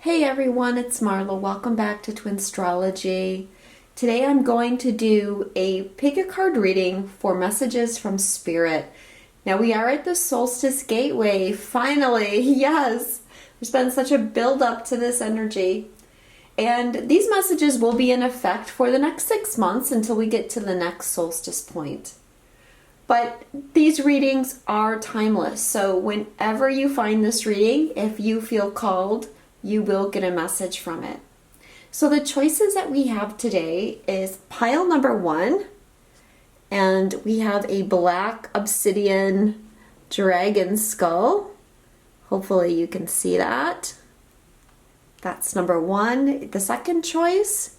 Hey everyone, it's Marla. Welcome back to Twinstrology. Today I'm going to do a pick a card reading for messages from Spirit. Now we are at the Solstice Gateway, finally, yes! There's been such a build up to this energy. And these messages will be in effect for the next 6 months until we get to the next solstice point. But these readings are timeless, so whenever you find this reading, if you feel called, you will get a message from it. So the choices that we have today is pile number 1, and we have a black obsidian dragon skull. Hopefully you can see that. That's number 1. The second choice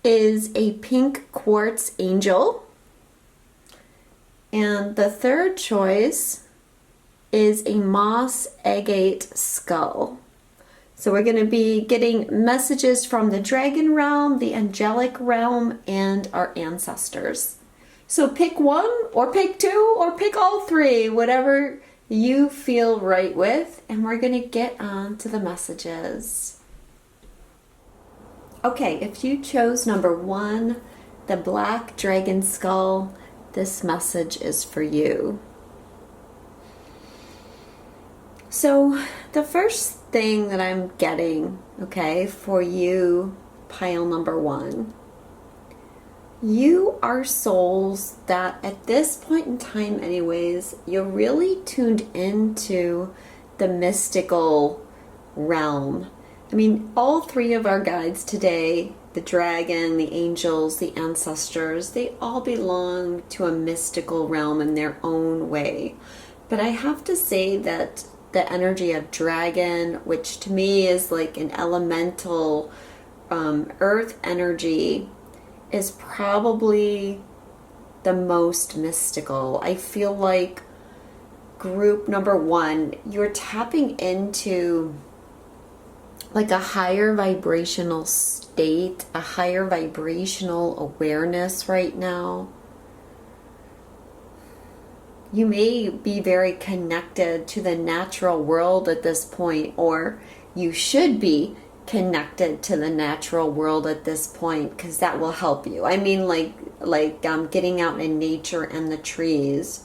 is a pink quartz angel. And the third choice is a moss agate skull. So we're going to be getting messages from the dragon realm, the angelic realm, and our ancestors. So pick one, or pick two, or pick all three, whatever you feel right with, and we're going to get on to the messages. Okay, if you chose number 1, the black dragon skull, this message is for you. So the first thing that I'm getting, okay, for you, pile number 1, you are souls that at this point in time anyways, you're really tuned into the mystical realm. I mean, all 3 of our guides today, the dragon, the angels, the ancestors, they all belong to a mystical realm in their own way. But I have to say that the energy of dragon, which to me is like an elemental earth energy, is probably the most mystical. I feel like group number 1, you're tapping into like a higher vibrational state, a higher vibrational awareness right now. You may be very connected to the natural world at this point, or you should be connected to the natural world at this point, because that will help you. I mean, like getting out in nature and the trees.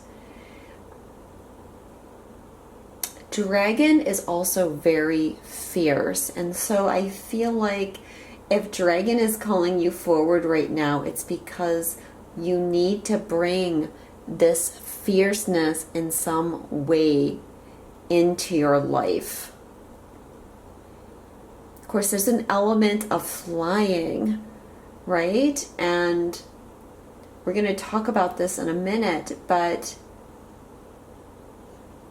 Dragon is also very fierce, and so I feel like if dragon is calling you forward right now, it's because you need to bring this fierceness in some way into your life. Of course, there's an element of flying, right? And we're going to talk about this in a minute, but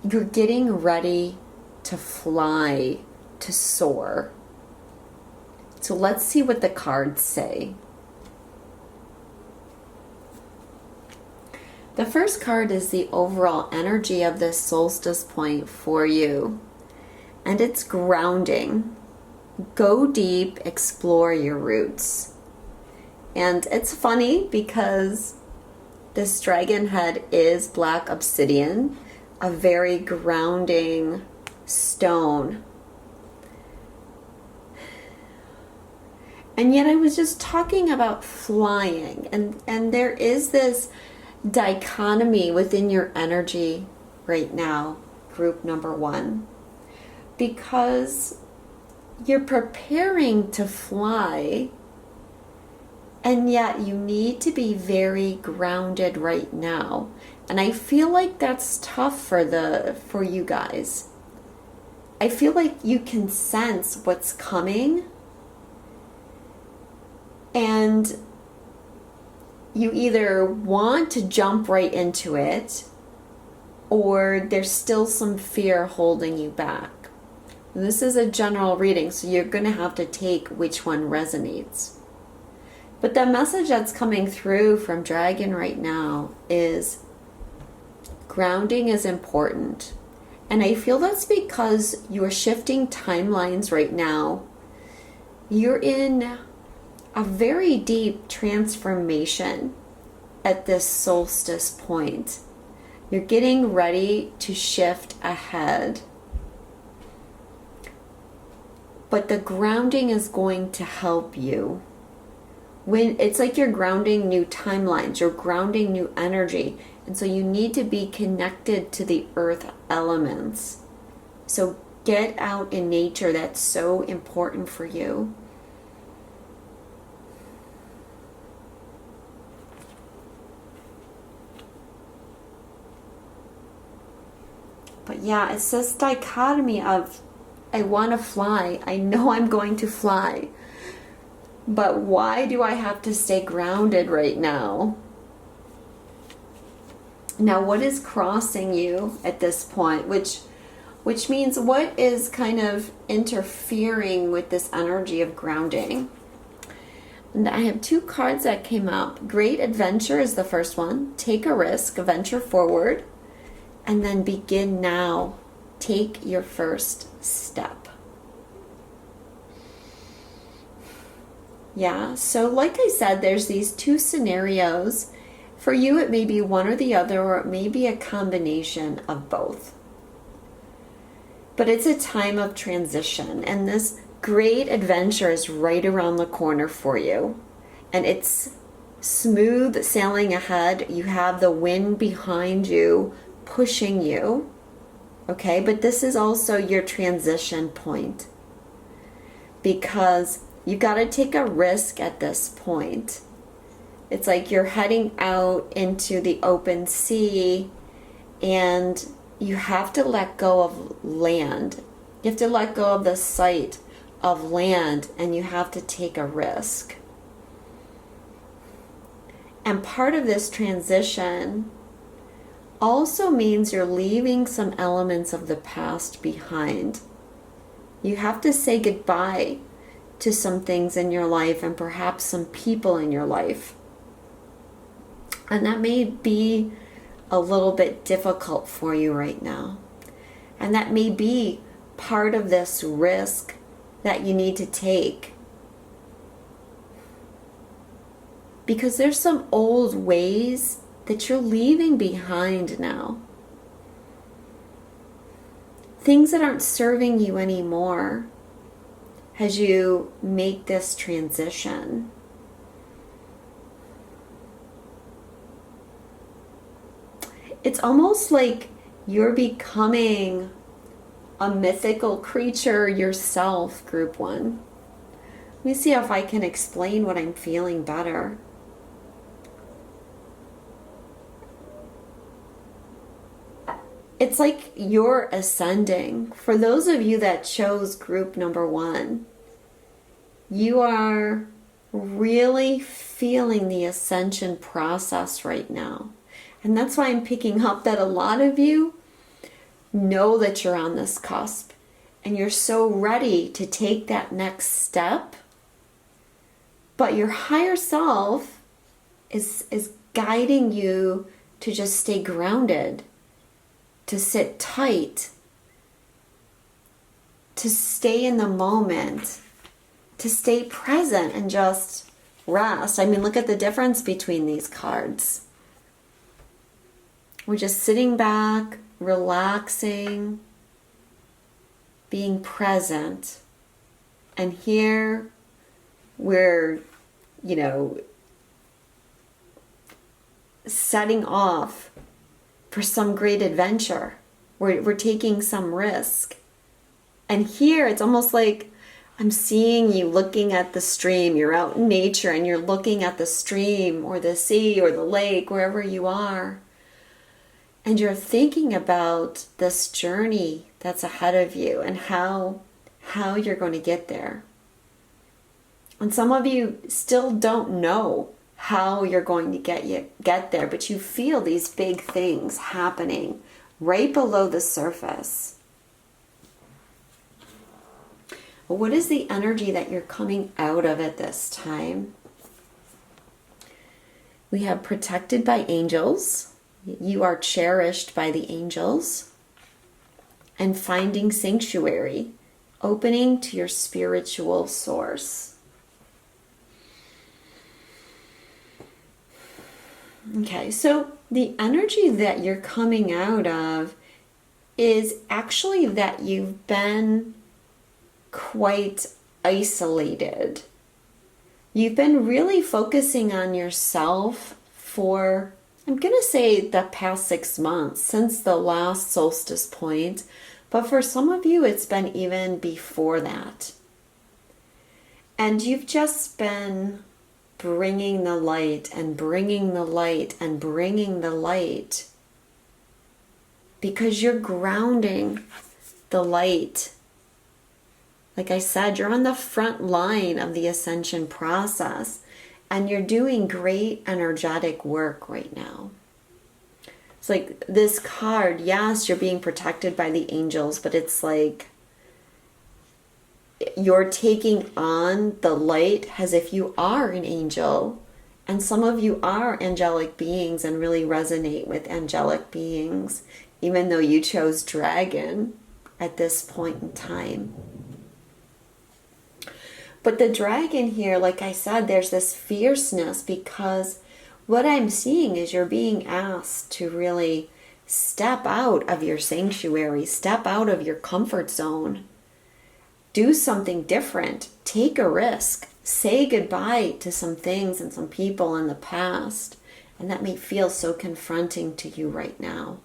you're getting ready to fly, to soar. So let's see what the cards say. The first card is the overall energy of this solstice point for you. And it's grounding. Go deep, explore your roots. And it's funny because this dragon head is black obsidian, a very grounding stone. And yet I was just talking about flying, and there is this dichotomy within your energy right now, group number 1, because you're preparing to fly, and yet you need to be very grounded right now. And I feel like that's tough for you guys. I feel like you can sense what's coming, and you either want to jump right into it, or there's still some fear holding you back. And this is a general reading, so you're going to have to take which one resonates. But the message that's coming through from Dragon right now is grounding is important. And I feel that's because you're shifting timelines right now. You're in a very deep transformation at this solstice point. You're getting ready to shift ahead. but the grounding is going to help you. When it's like you're grounding new timelines, you're grounding new energy. And so you need to be connected to the earth elements. So get out in nature. That's so important for you. But yeah, it's this dichotomy of, I want to fly. I know I'm going to fly. But why do I have to stay grounded right now? Now, what is crossing you at this point? Which means what is kind of interfering with this energy of grounding? And I have two cards that came up. Great adventure is the first one. Take a risk, venture forward, and then begin now. Take your first step. Yeah, so like I said, there's these two scenarios. For you, it may be one or the other, or it may be a combination of both. But it's a time of transition, and this great adventure is right around the corner for you. And it's smooth sailing ahead. You have the wind behind you, pushing you. Okay, but this is also your transition point. Because you got to take a risk at this point. It's like you're heading out into the open sea and you have to let go of land. You have to let go of the sight of land and you have to take a risk. And part of this transition also means you're leaving some elements of the past behind. You have to say goodbye to some things in your life and perhaps some people in your life. And that may be a little bit difficult for you right now. And that may be part of this risk that you need to take. Because there's some old ways that you're leaving behind now. Things that aren't serving you anymore as you make this transition. It's almost like you're becoming a mythical creature yourself, group one. Let me see if I can explain what I'm feeling better. It's like you're ascending. For those of you that chose group number one, you are really feeling the ascension process right now. And that's why I'm picking up that a lot of you know that you're on this cusp and you're so ready to take that next step. But your higher self is guiding you to just stay grounded, to sit tight, to stay in the moment, to stay present and just rest. I mean, look at the difference between these cards. We're just sitting back, relaxing, being present. And here we're, setting off for some great adventure. We're taking some risk. And here it's almost like I'm seeing you looking at the stream. You're out in nature and you're looking at the stream or the sea or the lake, wherever you are. And you're thinking about this journey that's ahead of you and how you're going to get there. And some of you still don't know how you're going to get there, but you feel these big things happening right below the surface. Well, what is the energy that you're coming out of at this time? We have protected by angels. You are cherished by the angels. And finding sanctuary, opening to your spiritual source. Okay, so the energy that you're coming out of is actually that you've been quite isolated. You've been really focusing on yourself for, I'm going to say, the past 6 months since the last solstice point. But for some of you, it's been even before that. And you've just been bringing the light and bringing the light and bringing the light because you're grounding the light. Like I said, you're on the front line of the ascension process and you're doing great energetic work right now. It's like this card, yes, you're being protected by the angels, but it's like you're taking on the light as if you are an angel. And some of you are angelic beings and really resonate with angelic beings, even though you chose dragon at this point in time. But the dragon here, like I said, there's this fierceness because what I'm seeing is you're being asked to really step out of your sanctuary, step out of your comfort zone, do something different, take a risk, say goodbye to some things and some people in the past, and that may feel so confronting to you right now.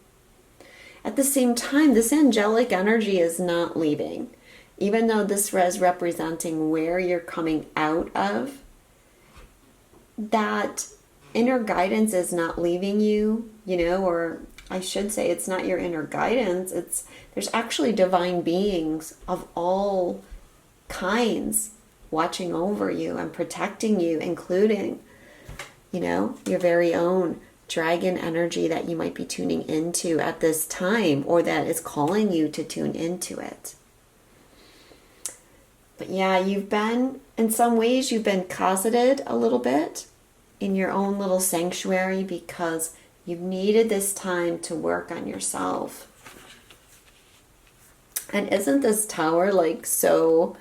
At the same time, this angelic energy is not leaving. Even though this is representing where you're coming out of, that inner guidance is not leaving you, or I should say it's not your inner guidance. There's actually divine beings of all kinds watching over you and protecting you, including, your very own dragon energy that you might be tuning into at this time or that is calling you to tune into it. But yeah, in some ways, you've been closeted a little bit in your own little sanctuary because you've needed this time to work on yourself. And isn't this tower like so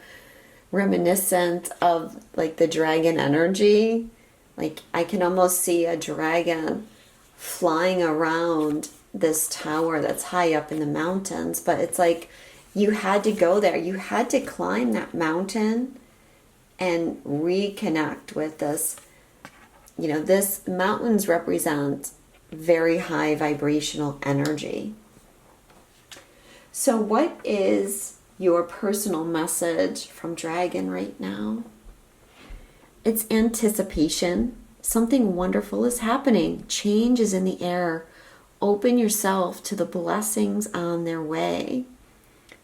reminiscent of like the dragon energy? Like I can almost see a dragon flying around this tower that's high up in the mountains, but it's like you had to go there. You had to climb that mountain and reconnect with this. This mountains represent very high vibrational energy. So what is your personal message from Dragon right now? It's anticipation. Something wonderful is happening. Change is in the air. Open yourself to the blessings on their way.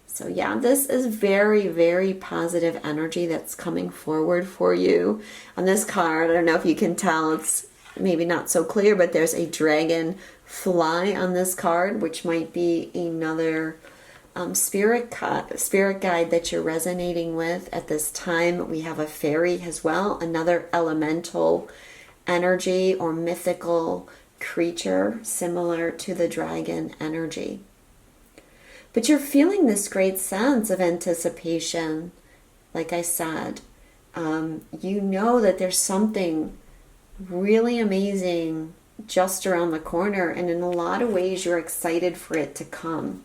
So yeah, this is very, very positive energy that's coming forward for you. On this card, I don't know if you can tell, it's maybe not so clear, but there's a dragon fly on this card, which might be another spirit guide that you're resonating with at this time. We have a fairy as well, another elemental energy or mythical creature similar to the dragon energy. But you're feeling this great sense of anticipation. Like I said, you know that there's something really amazing just around the corner. And in a lot of ways, you're excited for it to come.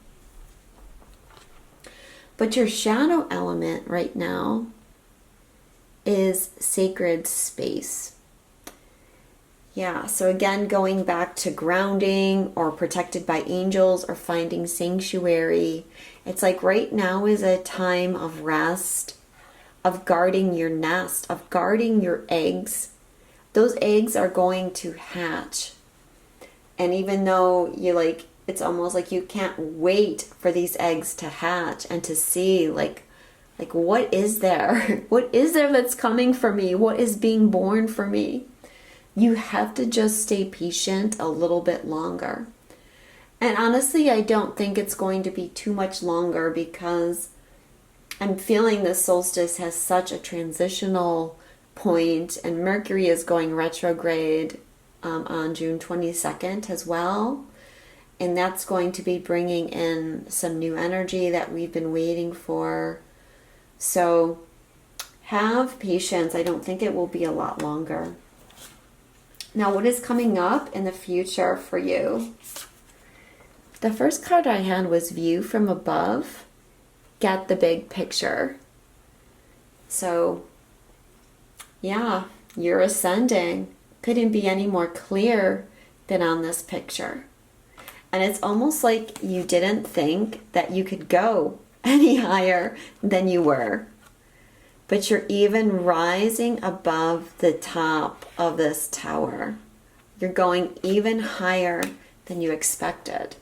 But your shadow element right now is sacred space. Yeah, so again, going back to grounding or protected by angels or finding sanctuary, it's like right now is a time of rest, of guarding your nest, of guarding your eggs. Those eggs are going to hatch. And even though it's almost like you can't wait for these eggs to hatch and to see like what is there? What is there that's coming for me? What is being born for me? You have to just stay patient a little bit longer. And honestly, I don't think it's going to be too much longer because I'm feeling the solstice has such a transitional point and Mercury is going retrograde on June 22nd as well. And that's going to be bringing in some new energy that we've been waiting for. So have patience. I don't think it will be a lot longer. Now, what is coming up in the future for you? The first card I had was View from Above. Get the big picture. So, yeah, you're ascending. Couldn't be any more clear than on this picture. And it's almost like you didn't think that you could go any higher than you were. But you're even rising above the top of this tower. You're going even higher than you expected.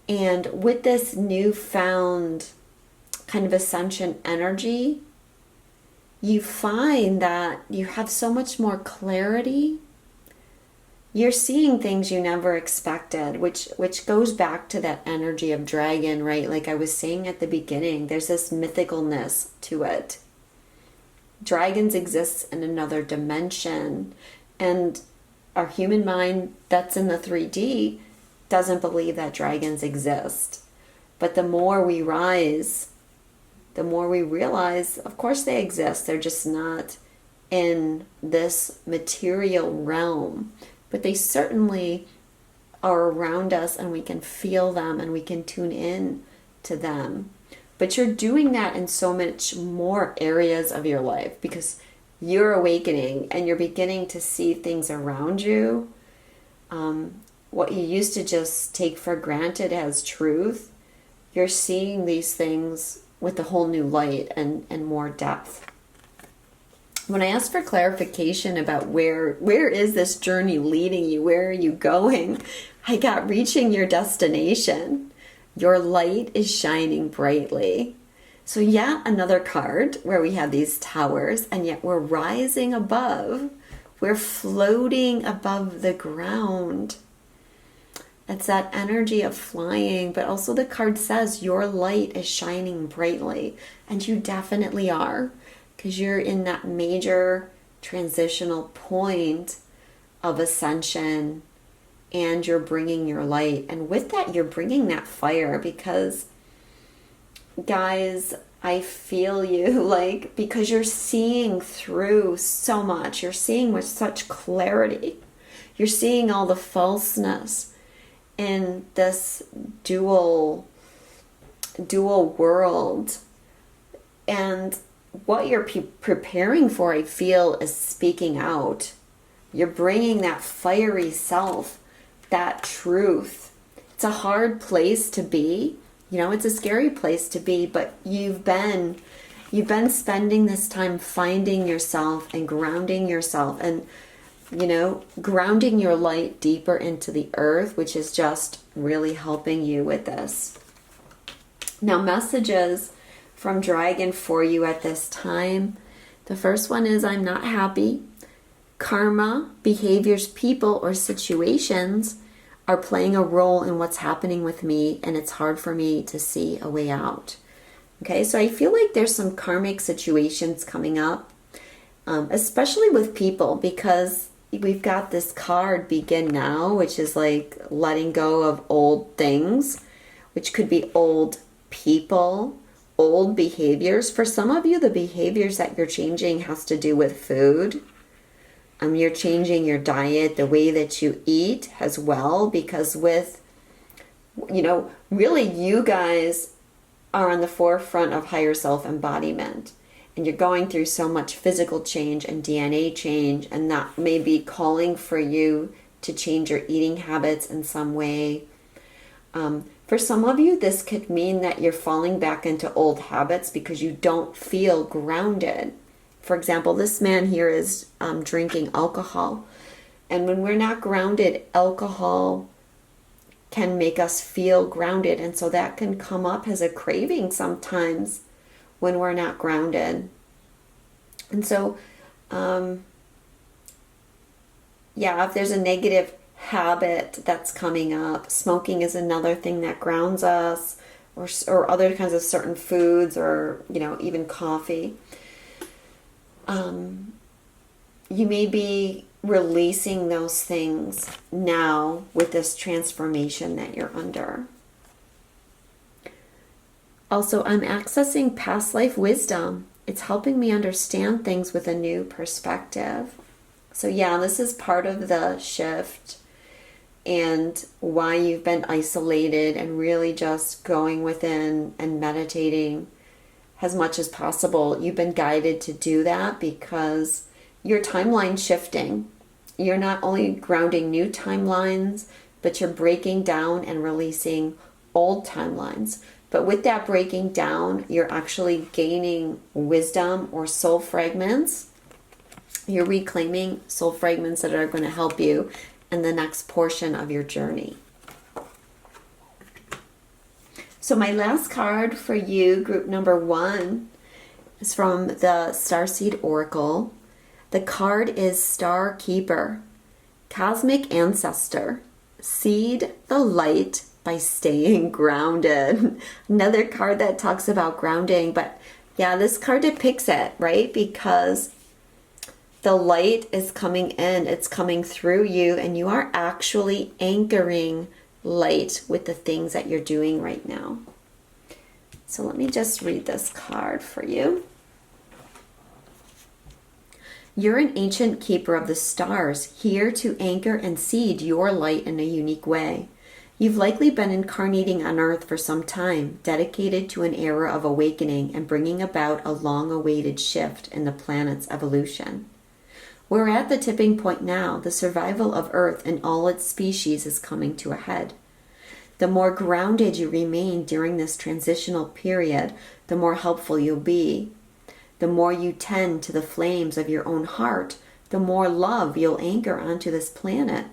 And with this newfound kind of ascension energy, you find that you have so much more clarity. You're seeing things you never expected, which goes back to that energy of dragon, right? Like I was saying at the beginning, there's this mythicalness to it. Dragons exist in another dimension, and our human mind that's in the 3D doesn't believe that dragons exist. But the more we rise, the more we realize, of course they exist. They're just not in this material realm. But they certainly are around us, and we can feel them and we can tune in to them. But you're doing that in so much more areas of your life because you're awakening and you're beginning to see things around you. What you used to just take for granted as truth, you're seeing these things with a whole new light and more depth. When I asked for clarification about where is this journey leading you, where are you going, I got reaching your destination. Your light is shining brightly. So yet another card where we have these towers, and yet we're rising above. We're floating above the ground. It's that energy of flying, but also the card says your light is shining brightly, and you definitely are. Because you're in that major transitional point of ascension, and you're bringing your light. And with that, you're bringing that fire because, guys, I feel you, like, because you're seeing through so much. You're seeing with such clarity. You're seeing all the falseness in this dual world. And what you're preparing for, I feel, is speaking out. You're bringing that fiery self, that truth. It's a hard place to be. You know, it's a scary place to be, but you've been spending this time finding yourself and grounding yourself and, you know, grounding your light deeper into the earth, which is just really helping you with this. Now, messages from Dragon for you at this time. The first one is, I'm not happy. Karma, behaviors, people, or situations are playing a role in what's happening with me, and it's hard for me to see a way out. Okay, so I feel like there's some karmic situations coming up, especially with people, because we've got this card, Begin Now, which is like letting go of old things, which could be old people, old behaviors. For some of you, the behaviors that you're changing has to do with food. You're changing your diet, the way that you eat as well, because with, you know, really you guys are on the forefront of higher self embodiment, and you're going through so much physical change and DNA change, and that may be calling for you to change your eating habits in some way. For some of you, this could mean that you're falling back into old habits because you don't feel grounded. For example, this man here is drinking alcohol. And when we're not grounded, alcohol can make us feel grounded. And so that can come up as a craving sometimes when we're not grounded. And so, if there's a negative habit that's coming up, smoking is another thing that grounds us, or other kinds of certain foods, or, you know, even coffee. You may be releasing those things now with this transformation that you're under. Also, I'm accessing past life wisdom. It's helping me understand things with a new perspective. So yeah, this is part of the shift and why you've been isolated and really just going within and meditating as much as possible. You've been guided to do that because your timeline's shifting. You're not only grounding new timelines, but you're breaking down and releasing old timelines. But with that breaking down, you're actually gaining wisdom or soul fragments. You're reclaiming soul fragments that are going to help you in the next portion of your journey. So my last card for you, group number 1, is from the Starseed Oracle. The card is Star Keeper, Cosmic Ancestor. Seed the light by staying grounded. Another card that talks about grounding, but yeah, this card depicts it, right? Because the light is coming in, it's coming through you, and you are actually anchoring light with the things that you're doing right now. So let me just read this card for you. You're an ancient keeper of the stars, here to anchor and seed your light in a unique way. You've likely been incarnating on Earth for some time, dedicated to an era of awakening and bringing about a long-awaited shift in the planet's evolution. We're at the tipping point now. The survival of Earth and all its species is coming to a head. The more grounded you remain during this transitional period, the more helpful you'll be. The more you tend to the flames of your own heart, the more love you'll anchor onto this planet.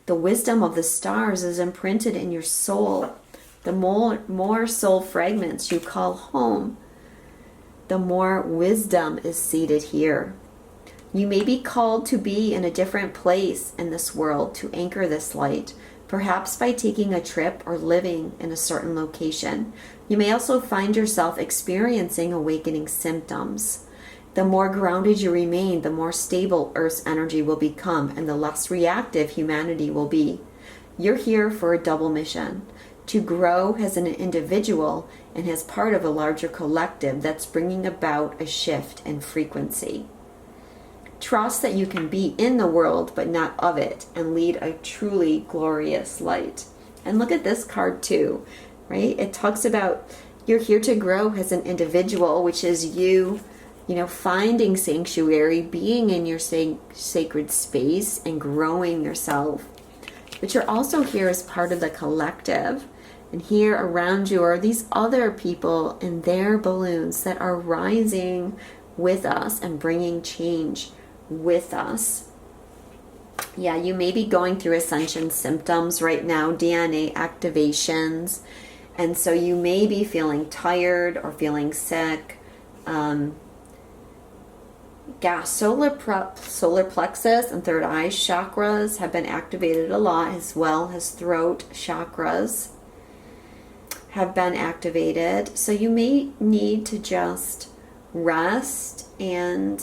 The wisdom of the stars is imprinted in your soul. The more soul fragments you call home, the more wisdom is seated here. You may be called to be in a different place in this world to anchor this light, perhaps by taking a trip or living in a certain location. You may also find yourself experiencing awakening symptoms. The more grounded you remain, the more stable Earth's energy will become and the less reactive humanity will be. You're here for a double mission: to grow as an individual and as part of a larger collective that's bringing about a shift in frequency. Trust that you can be in the world but not of it and lead a truly glorious light. And look at this card too, right? It talks about you're here to grow as an individual, which is you finding sanctuary, being in your sacred space and growing yourself. But you're also here as part of the collective. And here around you are these other people in their balloons that are rising with us and bringing change with us. Yeah, you may be going through ascension symptoms right now, DNA activations. And so you may be feeling tired or feeling sick. Solar plexus and third eye chakras have been activated a lot, as well as throat chakras have been activated. So you may need to just rest. And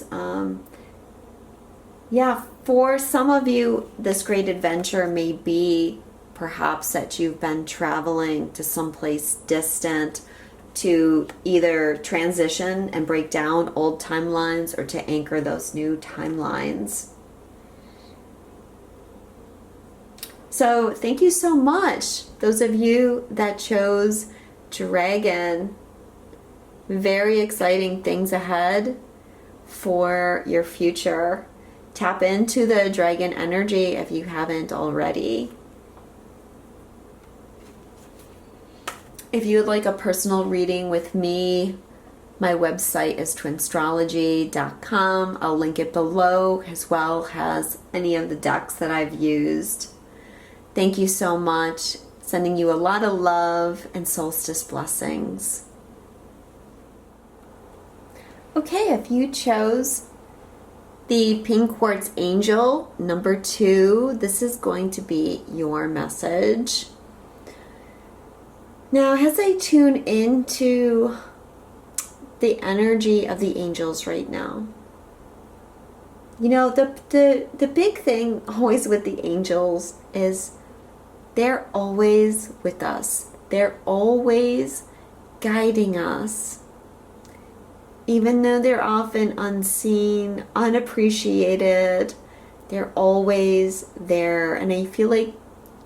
for some of you, this great adventure may be perhaps that you've been traveling to someplace distant to either transition and break down old timelines or to anchor those new timelines. So thank you so much, those of you that chose Dragon. Very exciting things ahead for your future. Tap into the Dragon energy if you haven't already. If you would like a personal reading with me, my website is twinstrology.com. I'll link it below, as well as any of the decks that I've used. Thank you so much. Sending you a lot of love and solstice blessings. Okay, if you chose the Pink Quartz Angel number 2, this is going to be your message. Now, as I tune into the energy of the angels right now, the big thing always with the angels is they're always with us. They're always guiding us. Even though they're often unseen, unappreciated, they're always there. And I feel like,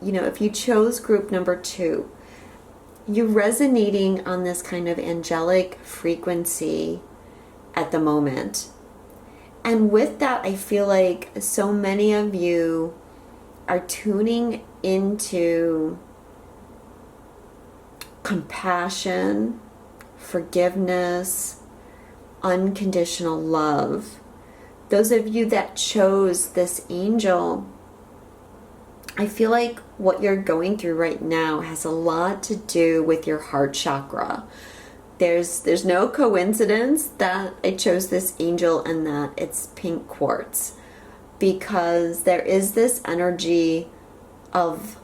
if you chose group number 2, you're resonating on this kind of angelic frequency at the moment. And with that, I feel like so many of you are tuning into compassion, forgiveness, unconditional love. Those of you that chose this angel, I feel like what you're going through right now has a lot to do with your heart chakra. There's no coincidence that I chose this angel and that it's pink quartz, because there is this energy of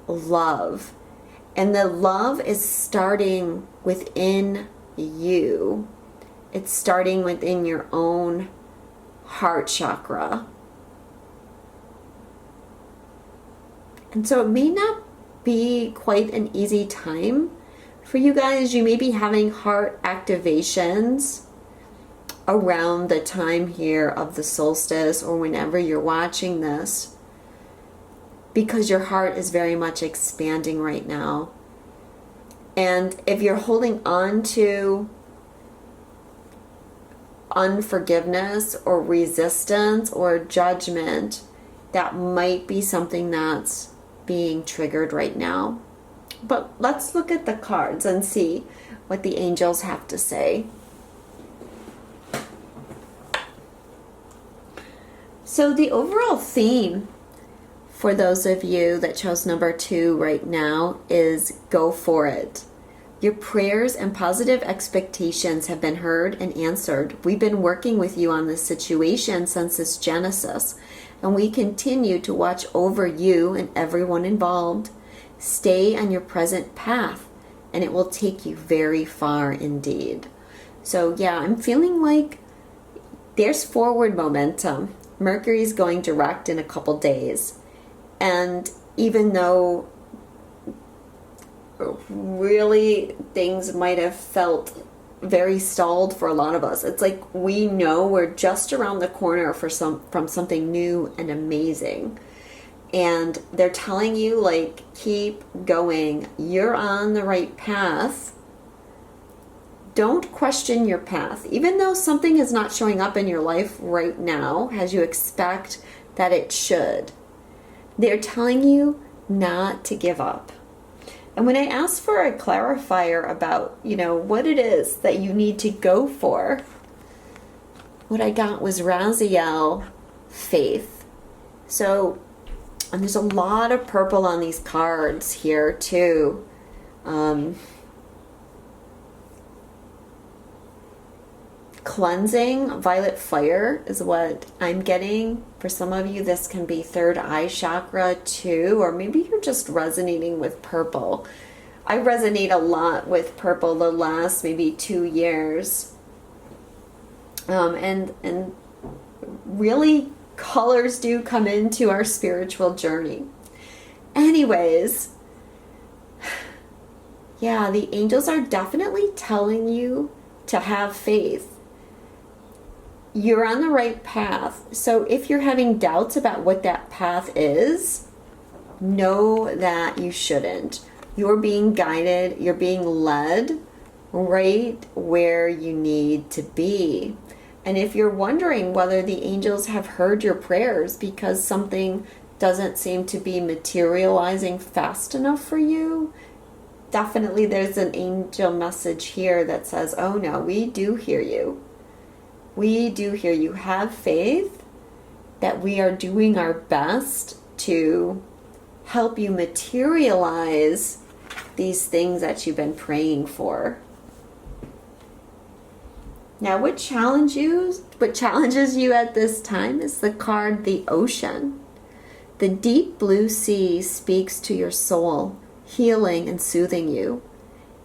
love, and the love is starting within you. It's starting within your own heart chakra. And so it may not be quite an easy time for you guys. You may be having heart activations around the time here of the solstice or whenever you're watching this, because your heart is very much expanding right now. And if you're holding on to unforgiveness or resistance or judgment, that might be something that's being triggered right now. But let's look at the cards and see what the angels have to say. So the overall theme for those of you that chose number 2 right now is go for it. Your prayers and positive expectations have been heard and answered. We've been working with you on this situation since its genesis, and we continue to watch over you and everyone involved. Stay on your present path, and it will take you very far indeed. So yeah, I'm feeling like there's forward momentum. Mercury's going direct in a couple days. And even though really things might have felt very stalled for a lot of us, it's like we know we're just around the corner from something new and amazing. And they're telling you, like, keep going. You're on the right path. Don't question your path. Even though something is not showing up in your life right now as you expect that it should, they're telling you not to give up. And when I asked for a clarifier about, what it is that you need to go for, what I got was Raziel, faith. So, and there's a lot of purple on these cards here too. Cleansing, violet fire is what I'm getting. For some of you, this can be third eye chakra too, or maybe you're just resonating with purple. I resonate a lot with purple the last maybe 2 years. And really colors do come into our spiritual journey. Anyways, yeah, the angels are definitely telling you to have faith. You're on the right path. So if you're having doubts about what that path is, know that you shouldn't. You're being guided, you're being led right where you need to be. And if you're wondering whether the angels have heard your prayers because something doesn't seem to be materializing fast enough for you, definitely there's an angel message here that says, oh no, we do hear you. We do hear you. Have faith that we are doing our best to help you materialize these things that you've been praying for. Now, what challenges you at this time is the card, the ocean. The deep blue sea speaks to your soul, healing and soothing you.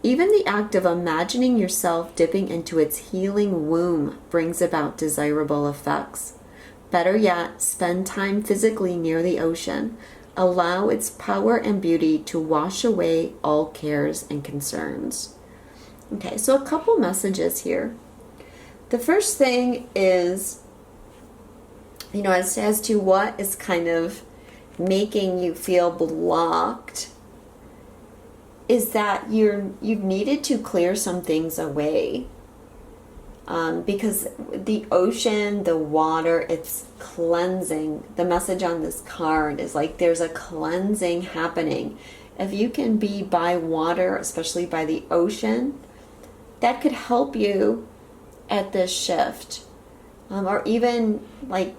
Even the act of imagining yourself dipping into its healing womb brings about desirable effects. Better yet, spend time physically near the ocean. Allow its power and beauty to wash away all cares and concerns. Okay, so a couple messages here. The first thing is, as to what is kind of making you feel blocked, is that you've needed to clear some things away. Because the ocean, the water, it's cleansing. The message on this card is like there's a cleansing happening. If you can be by water, especially by the ocean, that could help you at this shift. Or even like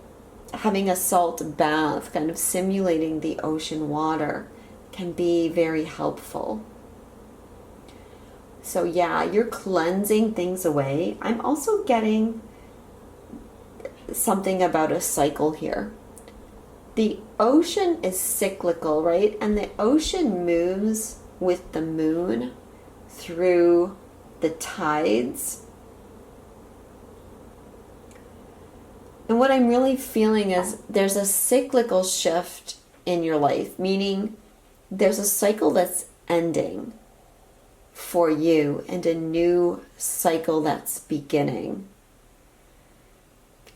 having a salt bath, kind of simulating the ocean water, can be very helpful. So yeah, you're cleansing things away. I'm also getting something about a cycle here. The ocean is cyclical, right? And the ocean moves with the moon through the tides. And what I'm really feeling is there's a cyclical shift in your life, meaning there's a cycle that's ending for you and a new cycle that's beginning.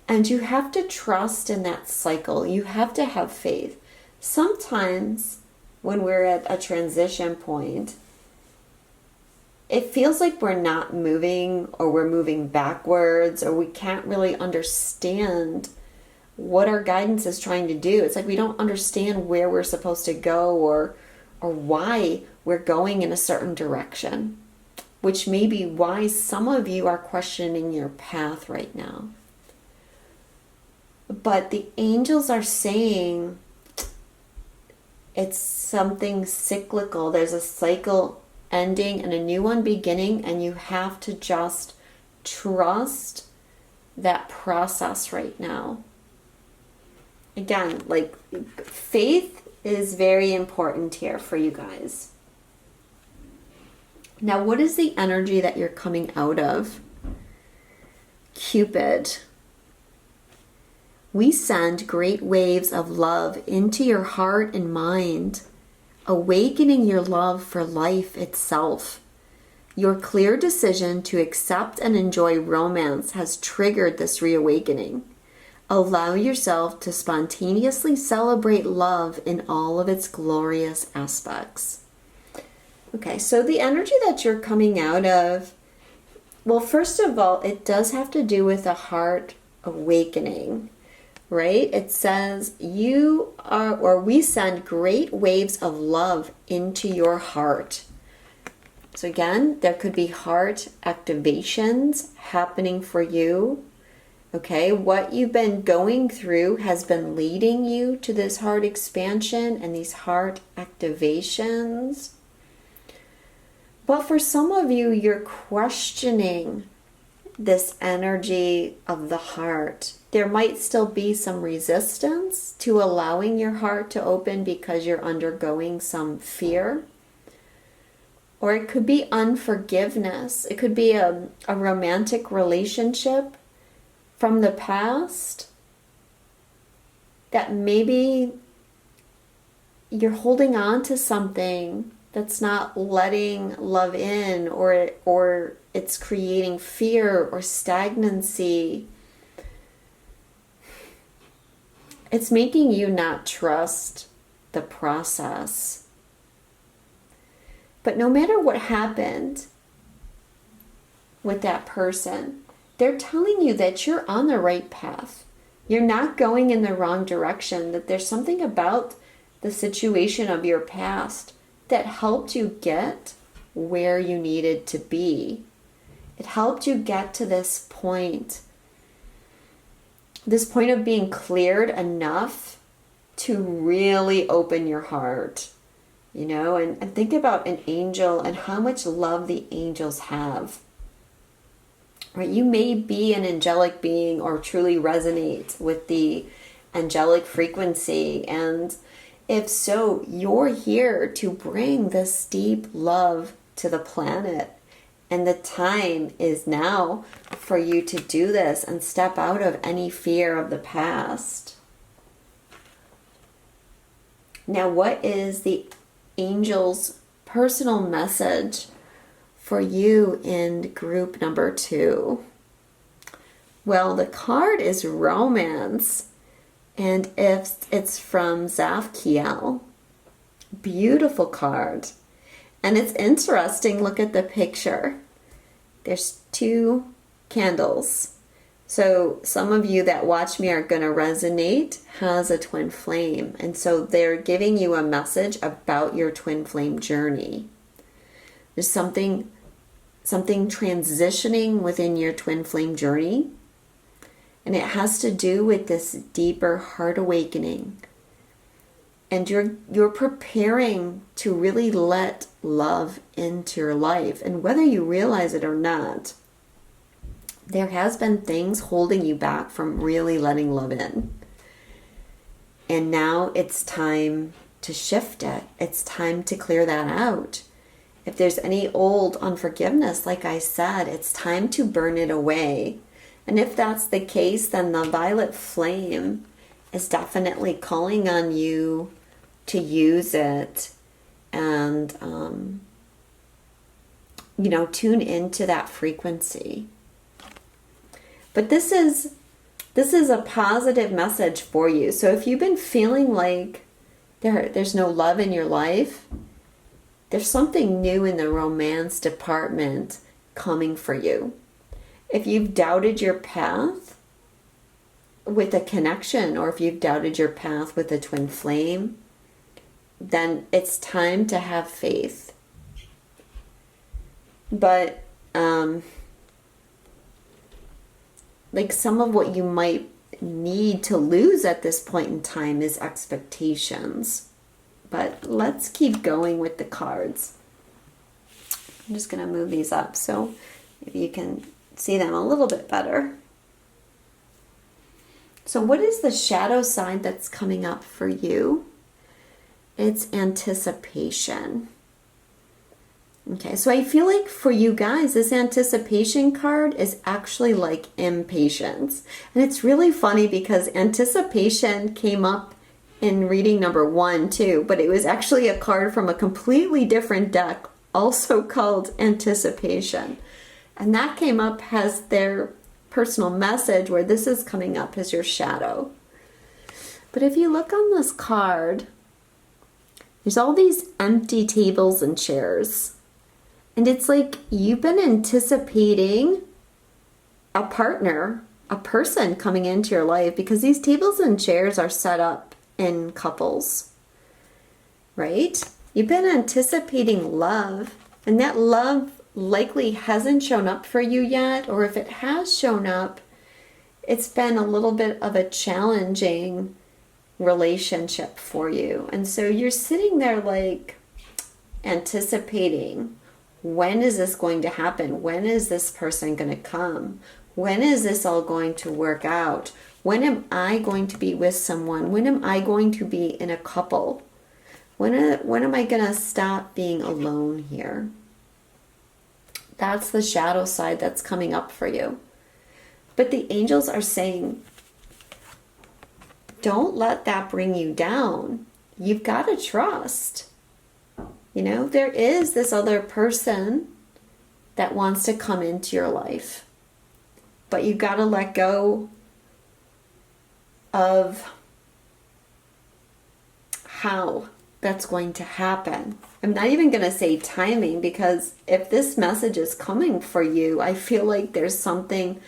And you have to trust in that cycle. You have to have faith. Sometimes when we're at a transition point, it feels like we're not moving, or we're moving backwards, or we can't really understand what our guidance is trying to do. It's like we don't understand where we're supposed to go, or why we're going in a certain direction, which may be why some of you are questioning your path right now. But the angels are saying it's something cyclical. There's a cycle ending and a new one beginning, and you have to just trust that process right now. Again, like, faith is very important here for you guys. Now, what is the energy that you're coming out of? Cupid. We send great waves of love into your heart and mind, awakening your love for life itself. Your clear decision to accept and enjoy romance has triggered this reawakening. Allow yourself to spontaneously celebrate love in all of its glorious aspects. Okay, so the energy that you're coming out of, well, first of all, it does have to do with a heart awakening, right? It says we send great waves of love into your heart. So again, there could be heart activations happening for you. Okay, what you've been going through has been leading you to this heart expansion and these heart activations. But for some of you, you're questioning this energy of the heart. There might still be some resistance to allowing your heart to open because you're undergoing some fear. Or it could be unforgiveness. It could be a romantic relationship from the past that maybe you're holding on to something that's not letting love in, or it's creating fear or stagnancy. It's making you not trust the process. But no matter what happened with that person, they're telling you that you're on the right path. You're not going in the wrong direction, that there's something about the situation of your past that helped you get where you needed to be. It helped you get to this point of being cleared enough to really open your heart, and think about an angel and how much love the angels have. Right? You may be an angelic being or truly resonate with the angelic frequency, and if so, you're here to bring this deep love to the planet. And the time is now for you to do this and step out of any fear of the past. Now, what is the angel's personal message for you in group number 2? Well, the card is romance. And if it's from Zafkiel, beautiful card. And it's interesting, look at the picture. There's 2 candles. So some of you that watch me are going to resonate has a twin flame. And so they're giving you a message about your twin flame journey. There's something transitioning within your twin flame journey. And it has to do with this deeper heart awakening. And you're preparing to really let love into your life. And whether you realize it or not, there has been things holding you back from really letting love in. And now it's time to shift it. It's time to clear that out. If there's any old unforgiveness, like I said, it's time to burn it away. And if that's the case, then the violet flame is definitely calling on you to use it and, tune into that frequency. But this is a positive message for you. So if you've been feeling like there's no love in your life, there's something new in the romance department coming for you. If you've doubted your path with a connection, or if you've doubted your path with a twin flame, then it's time to have faith. But like some of what you might need to lose at this point in time is expectations. But let's keep going with the cards. I'm just going to move these up so maybe you can see them a little bit better. So what is the shadow side that's coming up for you? It's anticipation. Okay, so I feel like for you guys, this anticipation card is actually like impatience. And it's really funny because anticipation came up in reading number 1 too, but it was actually a card from a completely different deck, also called anticipation. And that came up as their personal message, where this is coming up as your shadow. But if you look on this card, there's all these empty tables and chairs. And it's like you've been anticipating a partner, a person coming into your life, because these tables and chairs are set up in couples, right? You've been anticipating love, and that love likely hasn't shown up for you yet, or if it has shown up, it's been a little bit of a challenging relationship for you. And so you're sitting there like anticipating, when is this going to happen? When is this person going to come? When is this all going to work out? When am I going to be with someone? When am I going to be in a couple? When am I going to stop being alone here? That's the shadow side that's coming up for you. But the angels are saying, don't let that bring you down. You've got to trust. You know, there is this other person that wants to come into your life. But you've got to let go of how that's going to happen. I'm not even going to say timing, because if this message is coming for you, I feel like there's something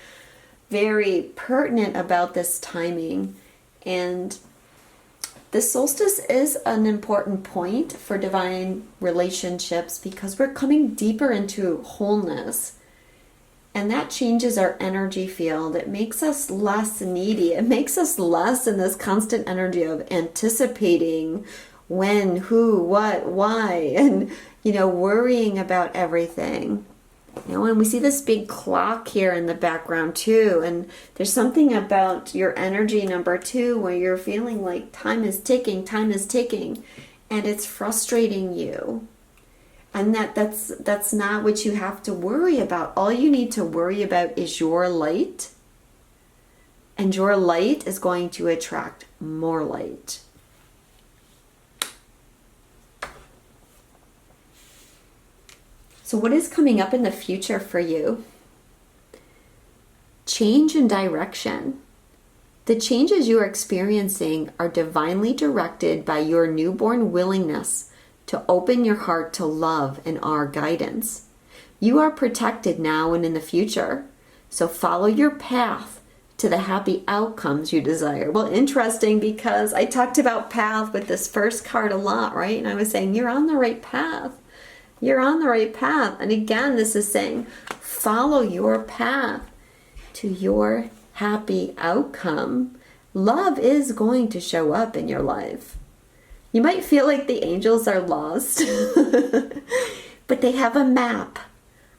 very pertinent about this timing. And the solstice is an important point for divine relationships, because we're coming deeper into wholeness. And that changes our energy field. It makes us less needy. It makes us less in this constant energy of anticipating when, who, what, why, and, worrying about everything. And we see this big clock here in the background too. And there's something about your energy number 2 where you're feeling like time is ticking, and it's frustrating you. And that's not what you have to worry about. All you need to worry about is your light. And your light is going to attract more light. So what is coming up in the future for you? Change in direction. The changes you are experiencing are divinely directed by your newborn willingness to open your heart to love and our guidance. You are protected now and in the future. So follow your path to the happy outcomes you desire. Well, interesting, because I talked about path with this first card a lot, right? And I was saying, you're on the right path. You're on the right path. And again, this is saying, follow your path to your happy outcome. Love is going to show up in your life. You might feel like the angels are lost, but they have a map,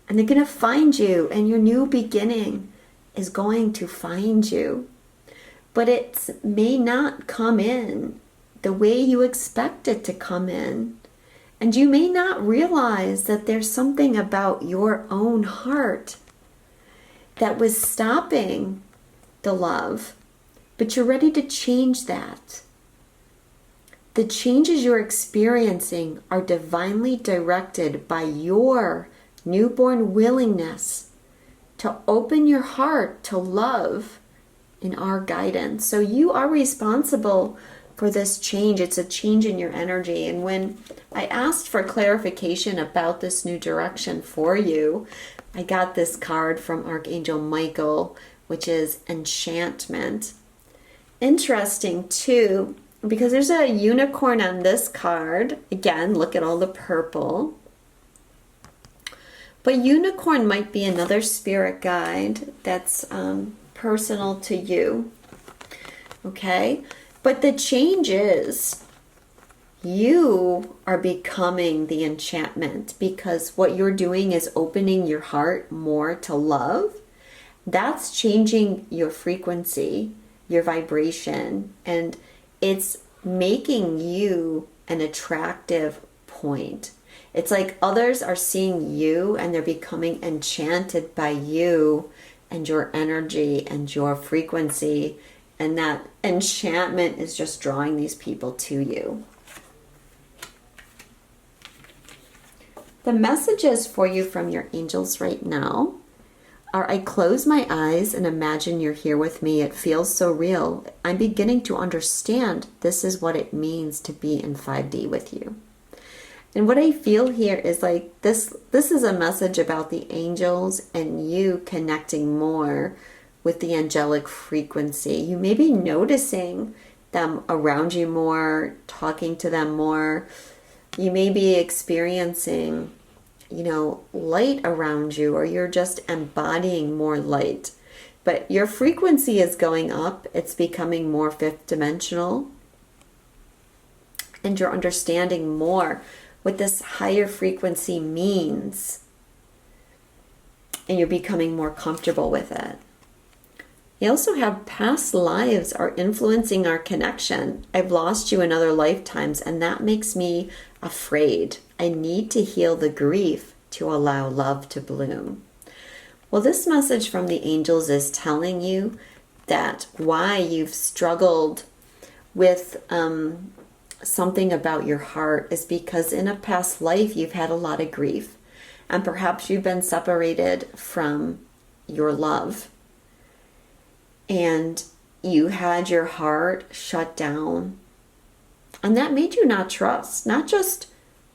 and they're going to find you, and your new beginning is going to find you. But it may not come in the way you expect it to come in. And you may not realize that there's something about your own heart that was stopping the love, but you're ready to change that. The changes you're experiencing are divinely directed by your newborn willingness to open your heart to love in our guidance. So you are responsible for this change. It's a change in your energy. And when I asked for clarification about this new direction for you, I got this card from Archangel Michael, which is enchantment. Interesting too, because there's a unicorn on this card. Again, look at all the purple. But unicorn might be another spirit guide that's personal to you. Okay? But the change is you are becoming the enchantment, because what you're doing is opening your heart more to love. That's changing your frequency, your vibration, and it's making you an attractive point. It's like others are seeing you and they're becoming enchanted by you and your energy and your frequency, and that enchantment is just drawing these people to you. The messages for you from your angels right now are, I close my eyes and imagine you're here with me. It feels so real. I'm beginning to understand this is what it means to be in 5D with you. And what I feel here is like this is a message about the angels and you connecting more with the angelic frequency. You may be noticing them around you more, talking to them more. You may be experiencing, light around you, or you're just embodying more light. But your frequency is going up. It's becoming more fifth dimensional. And you're understanding more what this higher frequency means. And you're becoming more comfortable with it. You also have past lives are influencing our connection. I've lost you in other lifetimes, and that makes me afraid. I need to heal the grief to allow love to bloom. Well, this message from the angels is telling you that why you've struggled with something about your heart is because in a past life you've had a lot of grief, and perhaps you've been separated from your love. And you had your heart shut down. And that made you not trust. Not just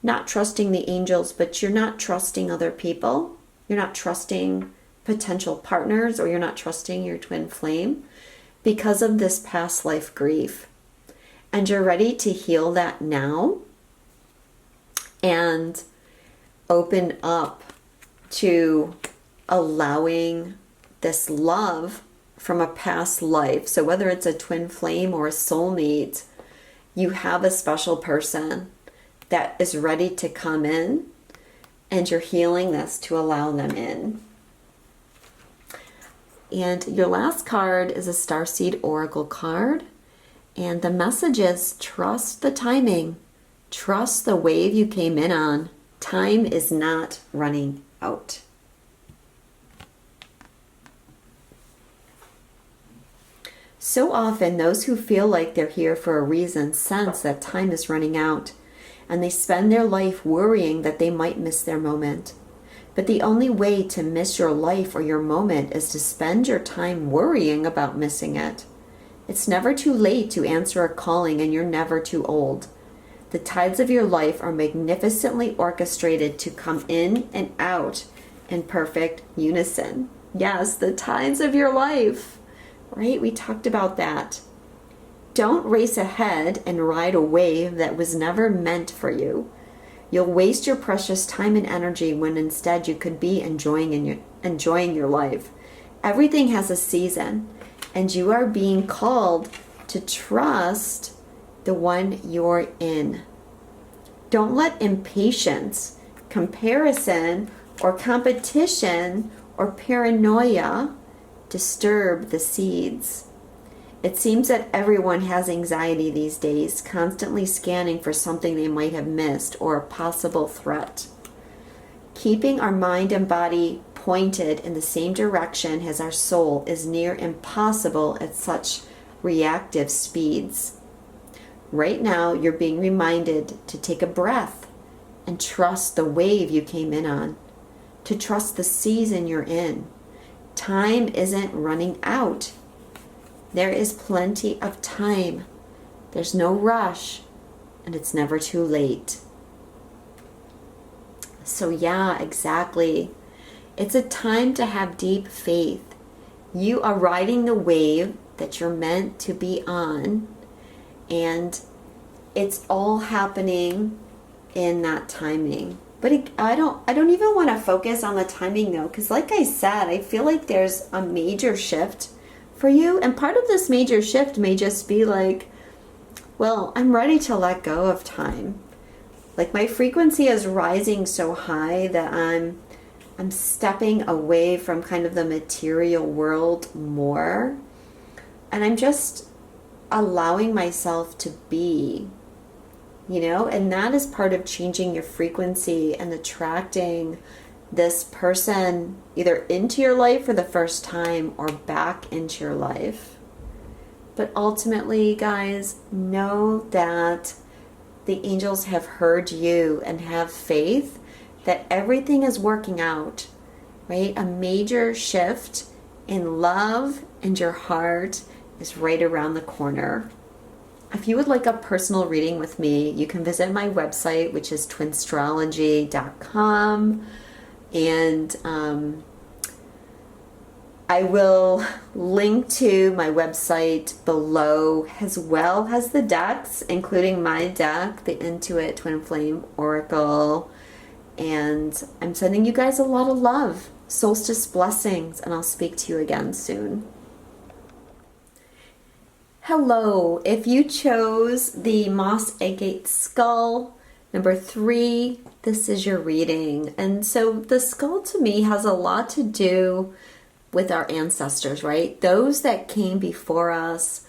not trusting the angels, but you're not trusting other people. You're not trusting potential partners, or you're not trusting your twin flame because of this past life grief. And you're ready to heal that now and open up to allowing this love from a past life. So whether it's a twin flame or a soulmate, you have a special person that is ready to come in, and you're healing this to allow them in. And your last card is a Starseed Oracle card. And the message is, trust the timing. Trust the wave you came in on. Time is not running out. So often, those who feel like they're here for a reason sense that time is running out, and they spend their life worrying that they might miss their moment. But the only way to miss your life or your moment is to spend your time worrying about missing it. It's never too late to answer a calling, and you're never too old. The tides of your life are magnificently orchestrated to come in and out in perfect unison. Yes, the tides of your life, right? We talked about that. Don't race ahead and ride a wave that was never meant for you. You'll waste your precious time and energy when instead you could be enjoying your life. Everything has a season, and you are being called to trust the one you're in. Don't let impatience, comparison, or competition or paranoia disturb the seeds. It seems that everyone has anxiety these days, constantly scanning for something they might have missed or a possible threat. Keeping our mind and body pointed in the same direction as our soul is near impossible at such reactive speeds. Right now, you're being reminded to take a breath and trust the wave you came in on, to trust the season you're in. Time isn't running out. There is plenty of time. There's no rush, and it's never too late. So yeah, exactly. It's a time to have deep faith. You are riding the wave that you're meant to be on, and it's all happening in that timing. But I don't even want to focus on the timing though, because like I said, I feel like there's a major shift for you, and part of this major shift may just be like, well, I'm ready to let go of time. Like my frequency is rising so high that I'm stepping away from kind of the material world more, and I'm just allowing myself to be, and that is part of changing your frequency and attracting this person either into your life for the first time or back into your life. But ultimately, guys, know that the angels have heard you and have faith that everything is working out, right? A major shift in love and your heart is right around the corner. If you would like a personal reading with me, you can visit my website, which is twinstrology.com. And I will link to my website below, as well as the decks, including my deck, the Intuit Twin Flame Oracle. And I'm sending you guys a lot of love, solstice blessings, and I'll speak to you again soon. Hello, if you chose the Moss Agate skull, number 3, this is your reading. And so the skull to me has a lot to do with our ancestors, right? Those that came before us,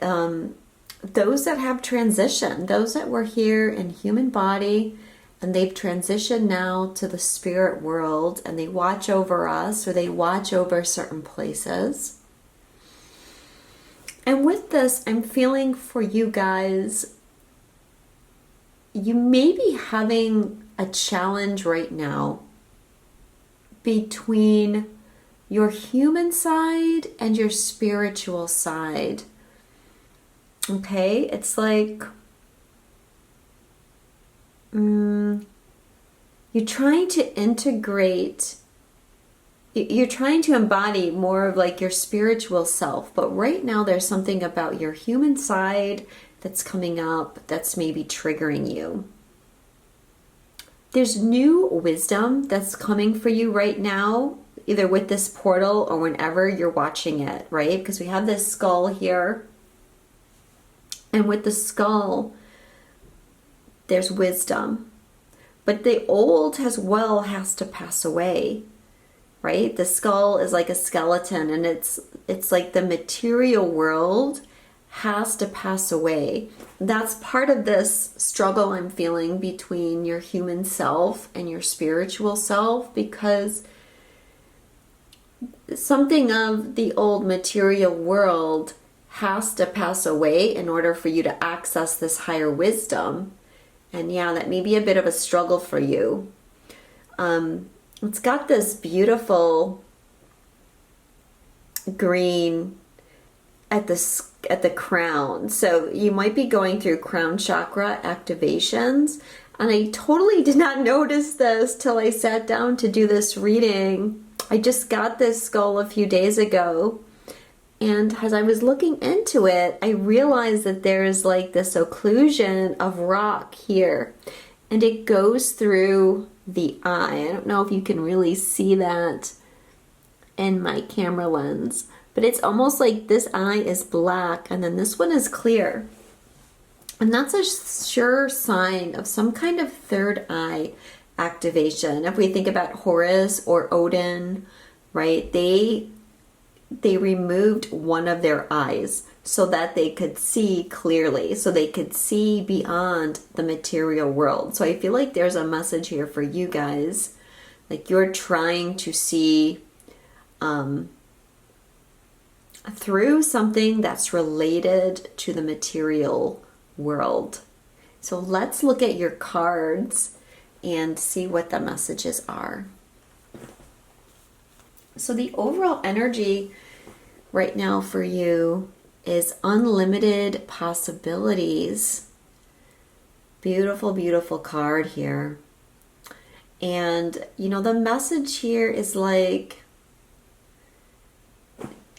those that have transitioned, those that were here in human body, and they've transitioned now to the spirit world, and they watch over us, or they watch over certain places. And with this, I'm feeling for you guys, you may be having a challenge right now between your human side and your spiritual side. Okay? It's like you're trying to integrate, you're trying to embody more of like your spiritual self, but right now there's something about your human side that's coming up that's maybe triggering you. There's new wisdom that's coming for you right now, either with this portal or whenever you're watching it, right? Because we have this skull here, and with the skull, there's wisdom. But the old as well has to pass away, right? The skull is like a skeleton, and it's like the material world has to pass away. That's part of this struggle I'm feeling between your human self and your spiritual self, because something of the old material world has to pass away in order for you to access this higher wisdom. And yeah, that may be a bit of a struggle for you. It's got this beautiful green at the crown. So you might be going through crown chakra activations. And I totally did not notice this till I sat down to do this reading. I just got this skull a few days ago. And as I was looking into it, I realized that there's like this occlusion of rock here. And it goes through the eye. I don't know if you can really see that in my camera lens. But it's almost like this eye is black and then this one is clear. And that's a sure sign of some kind of third eye activation. If we think about Horus or Odin, right? They removed one of their eyes so that they could see clearly, so they could see beyond the material world. So I feel like there's a message here for you guys. Like you're trying to see through something that's related to the material world. So let's look at your cards and see what the messages are. So the overall energy right now for you is unlimited possibilities. Beautiful, beautiful card here. And you know, the message here is like,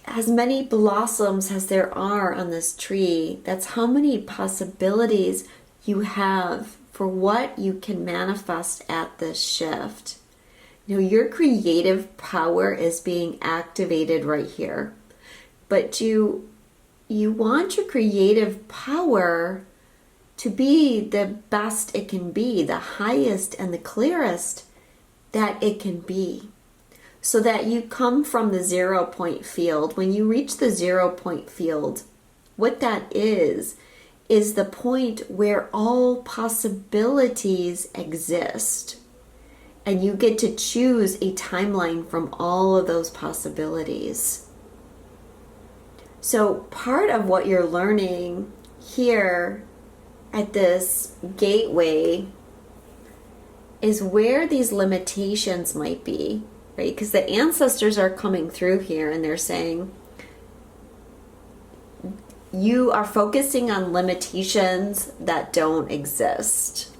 as many blossoms as there are on this tree, that's how many possibilities you have for what you can manifest at this shift. You know, your creative power is being activated right here. But you want your creative power to be the best it can be, the highest and the clearest that it can be. So that you come from the 0 point field. When you reach the 0 point field, what that is the point where all possibilities exist. And you get to choose a timeline from all of those possibilities. So part of what you're learning here at this gateway is where these limitations might be. Right? Because the ancestors are coming through here and they're saying, you are focusing on limitations that don't exist.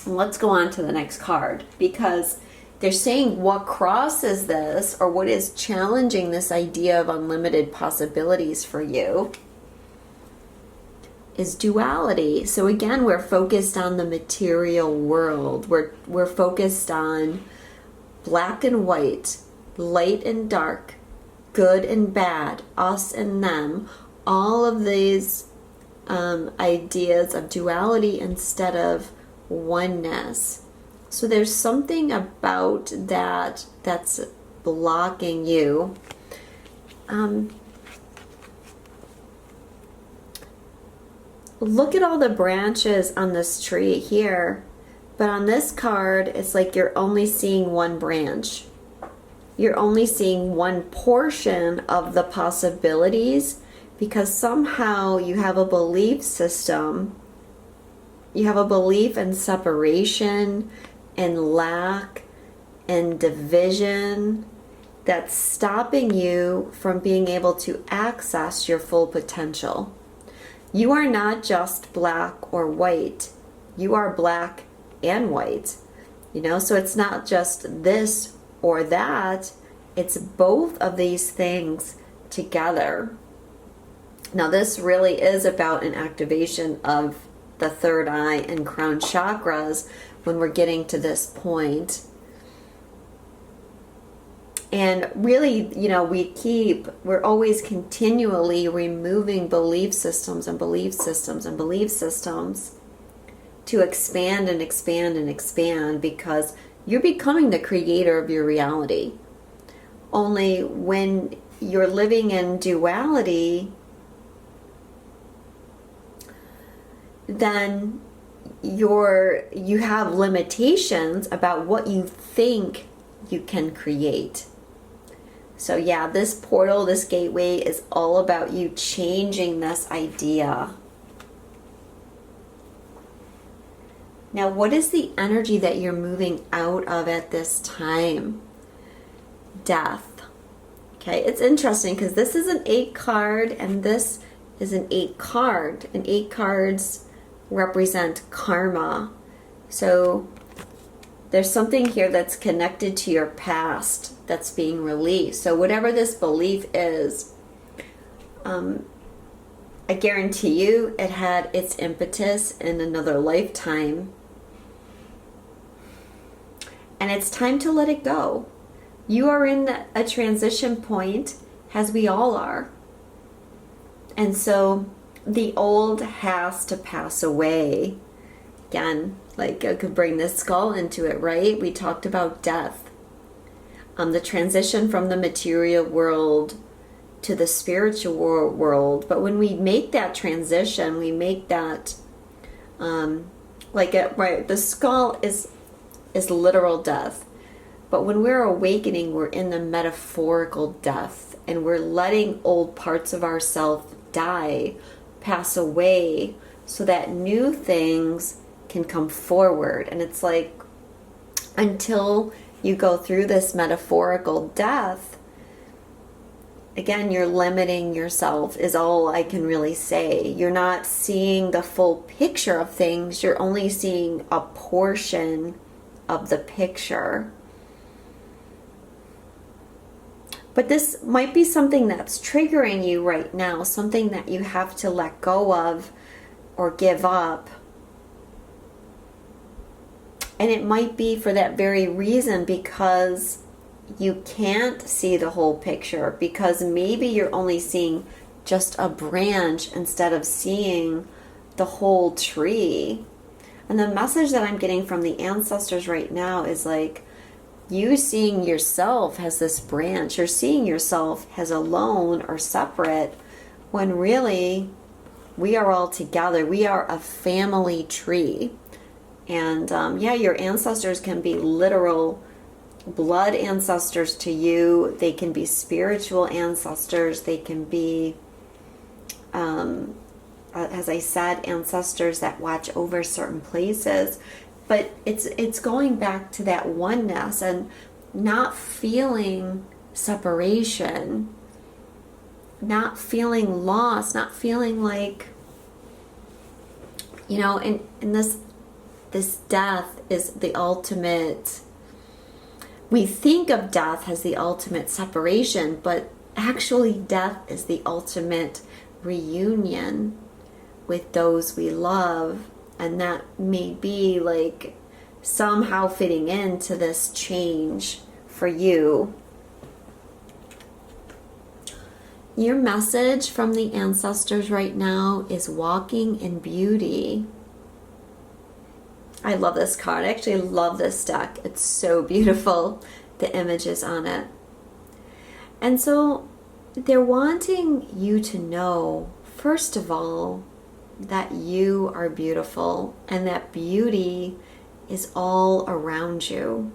And let's go on to the next card, because they're saying what crosses this, or what is challenging this idea of unlimited possibilities for you, is duality. So again, we're focused on the material world. We're focused on black and white, light and dark, good and bad, us and them, all of these ideas of duality instead of oneness. So there's something about that that's blocking you. Look at all the branches on this tree here. But on this card, it's like you're only seeing one branch. You're only seeing one portion of the possibilities because somehow you have a belief system. You have a belief in separation and lack and division that's stopping you from being able to access your full potential. You are not just black or white. You are black and white, you know, so it's not just this or that, it's both of these things together. Now this really is about an activation of the third eye and crown chakras when we're getting to this point. And really, you know, we're always continually removing belief systems and belief systems and belief systems to expand and expand and expand, because you're becoming the creator of your reality. Only when you're living in duality, then you have limitations about what you think you can create. So yeah, this portal, this gateway is all about you changing this idea. Now, what is the energy that you're moving out of at this time? Death. Okay, it's interesting because this is an 8 card and this is an 8 card. And 8 cards represent karma. So there's something here that's connected to your past that's being released. So whatever this belief is, I guarantee you it had its impetus in another lifetime. And it's time to let it go. You are in a transition point, as we all are. And so the old has to pass away. Again, like I could bring this skull into it, right? We talked about death. The transition from the material world to the spiritual world. But when we make that transition, we make that, right, the skull is literal death. But when we're awakening, we're in the metaphorical death, and we're letting old parts of ourselves die, pass away, so that new things can come forward. And it's like, until you go through this metaphorical death, again, you're limiting yourself, is all I can really say. You're not seeing the full picture of things. You're only seeing a portion of the picture. But this might be something that's triggering you right now, something that you have to let go of or give up. And it might be for that very reason, because you can't see the whole picture, because maybe you're only seeing just a branch instead of seeing the whole tree. And the message that I'm getting from the ancestors right now is like, you seeing yourself as this branch, or seeing yourself as alone or separate, when really we are all together. We are a family tree. And your ancestors can be literal blood ancestors to you. They can be spiritual ancestors. They can be, as I said, ancestors that watch over certain places. But it's going back to that oneness and not feeling separation, not feeling lost, not feeling like, and this death is the ultimate. We think of death as the ultimate separation, but actually death is the ultimate reunion with those we love. And that may be like somehow fitting into this change for you. Your message from the ancestors right now is walking in beauty. I love this card. I actually love this deck. It's so beautiful, the images on it. And so they're wanting you to know, first of all, that you are beautiful and that beauty is all around you.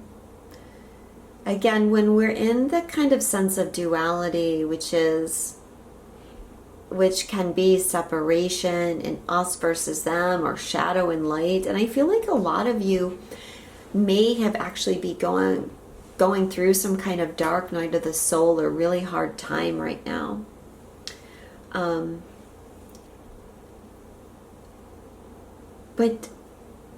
Again, when we're in the kind of sense of duality, which can be separation and us versus them, or shadow and light, and I feel like a lot of you may have actually be going through some kind of dark night of the soul or really hard time right now. But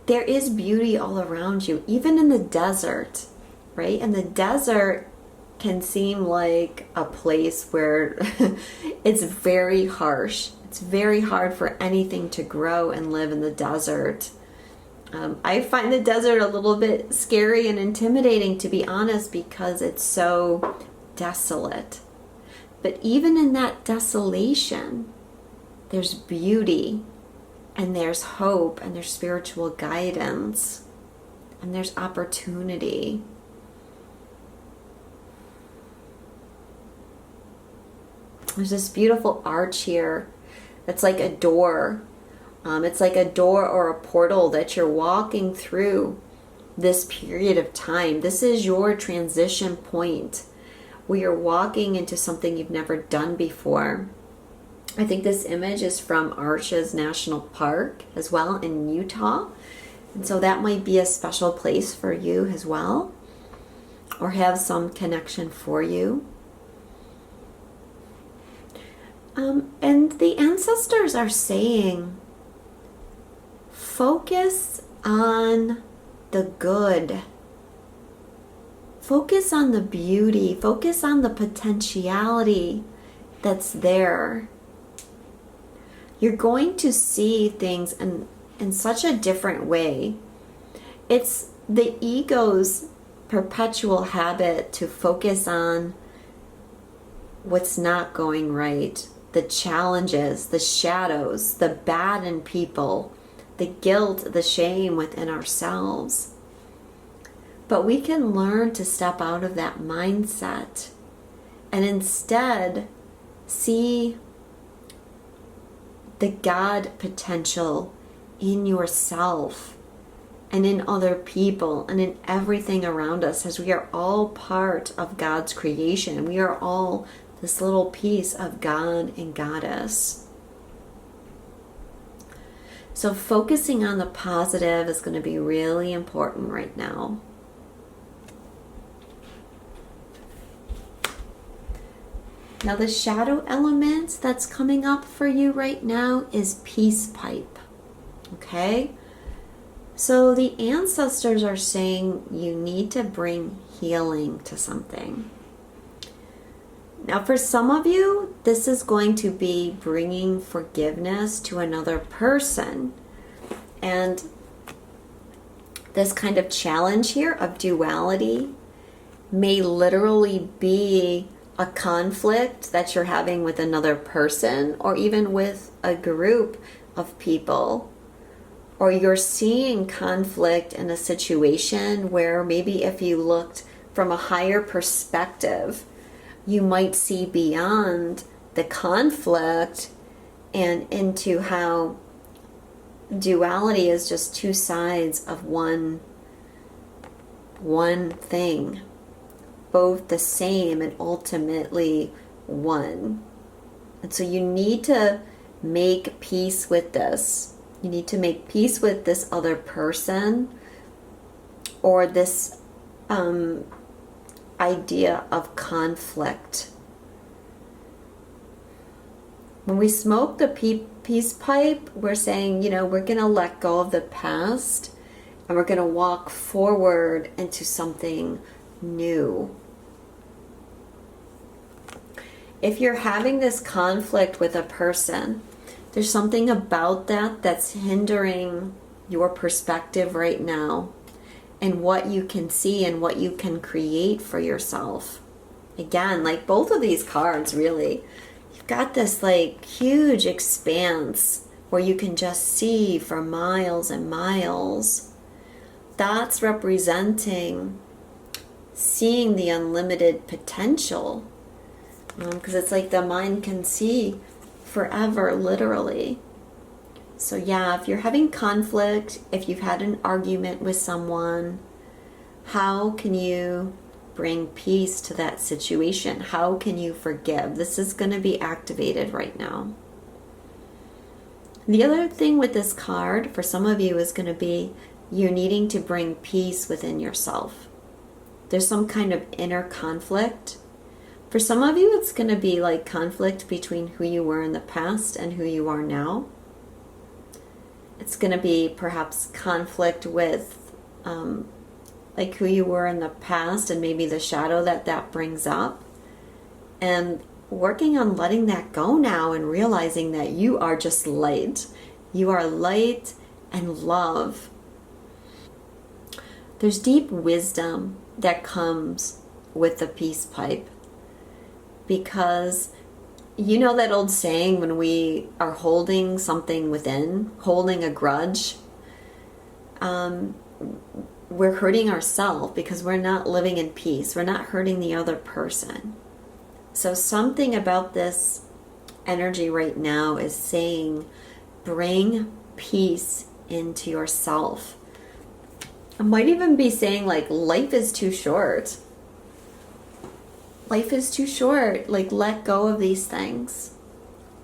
there is beauty all around you, even in the desert, right? And the desert can seem like a place where it's very harsh. It's very hard for anything to grow and live in the desert. I find the desert a little bit scary and intimidating, to be honest, because it's so desolate. But even in that desolation, there's beauty. And there's hope, and there's spiritual guidance, and there's opportunity. There's this beautiful arch here that's like a door. It's like a door or a portal that you're walking through this period of time. This is your transition point where you're walking into something you've never done before. I think this image is from Arches National Park as well in Utah. And so that might be a special place for you as well, or have some connection for you. And the ancestors are saying, focus on the good. Focus on the beauty. Focus on the potentiality that's there. You're going to see things in such a different way. It's the ego's perpetual habit to focus on what's not going right, the challenges, the shadows, the bad in people, the guilt, the shame within ourselves. But we can learn to step out of that mindset and instead see the God potential in yourself and in other people and in everything around us, as we are all part of God's creation. We are all this little piece of God and Goddess. So focusing on the positive is going to be really important right now. Now the shadow element that's coming up for you right now is peace pipe. Okay? So the ancestors are saying you need to bring healing to something. Now for some of you, this is going to be bringing forgiveness to another person. And this kind of challenge here of duality may literally be a conflict that you're having with another person, or even with a group of people. Or you're seeing conflict in a situation where maybe if you looked from a higher perspective, you might see beyond the conflict and into how duality is just two sides of one thing, both the same and ultimately one. And so you need to make peace with this. You need to make peace with this other person, or this idea of conflict. When we smoke the peace pipe, we're saying, we're going to let go of the past and we're going to walk forward into something new. If you're having this conflict with a person, there's something about that that's hindering your perspective right now and what you can see and what you can create for yourself. Again, like both of these cards, really, you've got this like huge expanse where you can just see for miles and miles. That's representing seeing the unlimited potential. Because it's like the mind can see forever, literally. So yeah, if you're having conflict, if you've had an argument with someone, how can you bring peace to that situation? How can you forgive? This is going to be activated right now. The other thing with this card, for some of you, is going to be you needing to bring peace within yourself. There's some kind of inner conflict. For some of you, it's going to be like conflict between who you were in the past and who you are now. It's going to be perhaps conflict with like who you were in the past and maybe the shadow that brings up. And working on letting that go now and realizing that you are just light. You are light and love. There's deep wisdom that comes with the peace pipe. Because you know that old saying, when we are holding something within, holding a grudge, we're hurting ourselves because we're not living in peace. We're not hurting the other person. So something about this energy right now is saying, bring peace into yourself. I might even be saying like, life is too short. Life is too short. Like, let go of these things.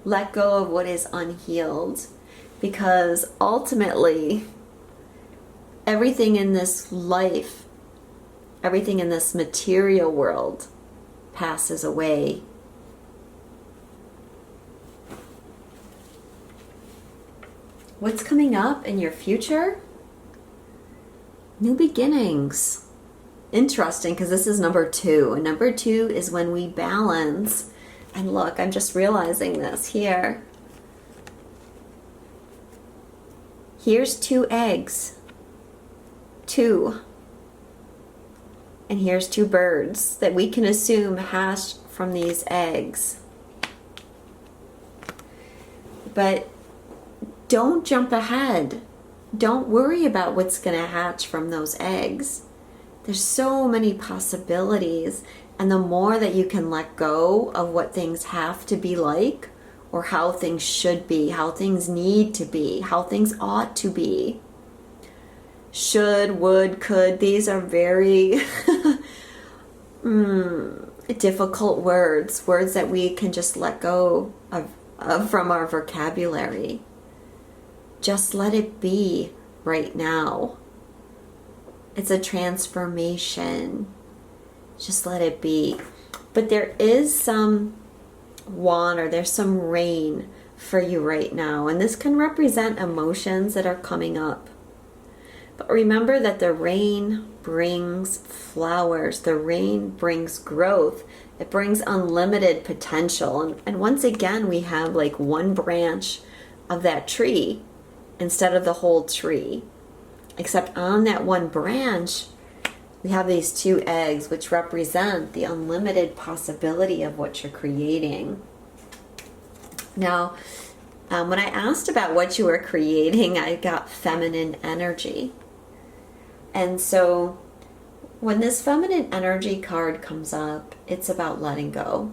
Let go of what is unhealed. Because ultimately, everything in this life, everything in this material world passes away. What's coming up in your future? New beginnings. Interesting, because this is number 2. And number 2 is when we balance. And look, I'm just realizing this here. Here's 2 eggs. 2. And here's 2 birds that we can assume hatched from these eggs. But don't jump ahead. Don't worry about what's going to hatch from those eggs. There's so many possibilities, and the more that you can let go of what things have to be like, or how things should be, how things need to be, how things ought to be. Should, would, could, these are very difficult words that we can just let go of from our vocabulary. Just let it be right now. It's a transformation. Just let it be. But there is some water, there's some rain for you right now. And this can represent emotions that are coming up. But remember that the rain brings flowers. The rain brings growth. It brings unlimited potential. And once again, we have like one branch of that tree instead of the whole tree. Except on that one branch, we have these 2 eggs, which represent the unlimited possibility of what you're creating. Now, when I asked about what you were creating, I got feminine energy. And so when this feminine energy card comes up, it's about letting go.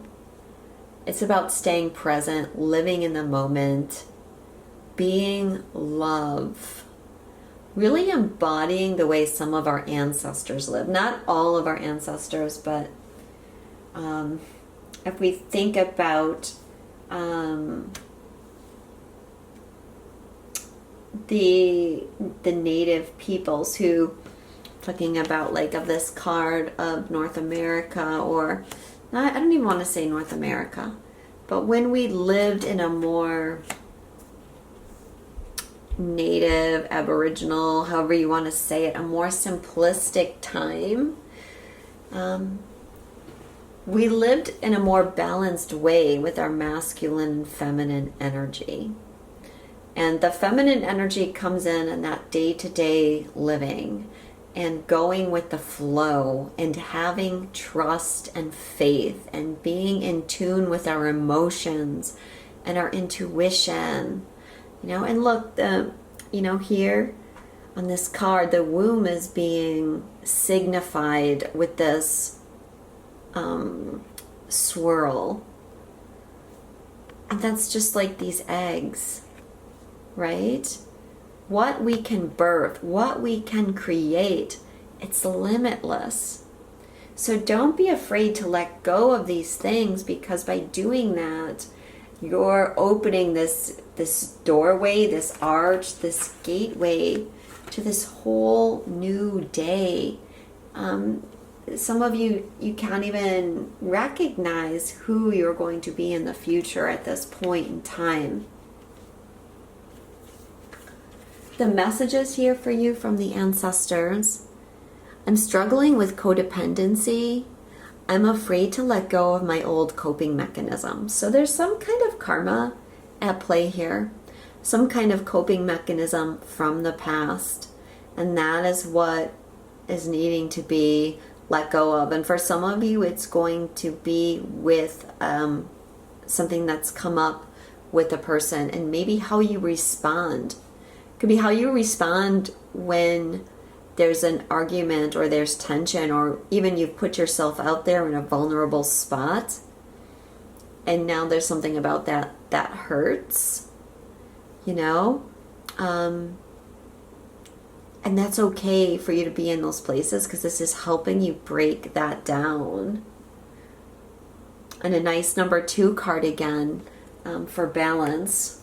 It's about staying present, living in the moment, being love. Really embodying the way some of our ancestors lived. Not all of our ancestors, but if we think about the native peoples who, talking about like of this card of North America, or I don't even want to say North America, but when we lived in a more native, aboriginal, however you want to say it, a more simplistic time, we lived in a more balanced way with our masculine and feminine energy. And the feminine energy comes in that day-to-day living and going with the flow and having trust and faith and being in tune with our emotions and our intuition. And look, here on this card, the womb is being signified with this swirl. And that's just like these eggs, right? What we can birth, what we can create, it's limitless. So don't be afraid to let go of these things, because by doing that, you're opening this doorway, this arch, this gateway to this whole new day. Some of you can't even recognize who you're going to be in the future at this point in time. The messages here for you from the ancestors. I'm struggling with codependency. I'm afraid to let go of my old coping mechanisms. So there's some kind of karma at play here, some kind of coping mechanism from the past, and that is what is needing to be let go of. And for some of you, it's going to be with something that's come up with a person, and maybe how you respond. It could be how you respond when there's an argument or there's tension, or even you've put yourself out there in a vulnerable spot, and now there's something about that hurts, and that's okay for you to be in those places, because this is helping you break that down. And a nice number 2 card again, for balance.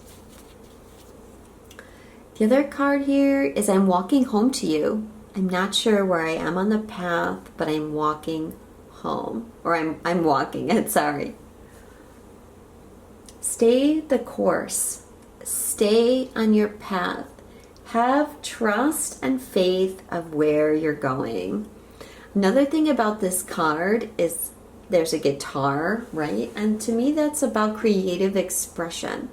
The other card here is I'm walking home to you. I'm not sure where I am on the path, but I'm walking home. Or I'm walking it, sorry. Stay the course. stay on your path. Have trust and faith of where you're going. Another thing about this card is there's a guitar, right? And to me, that's about creative expression.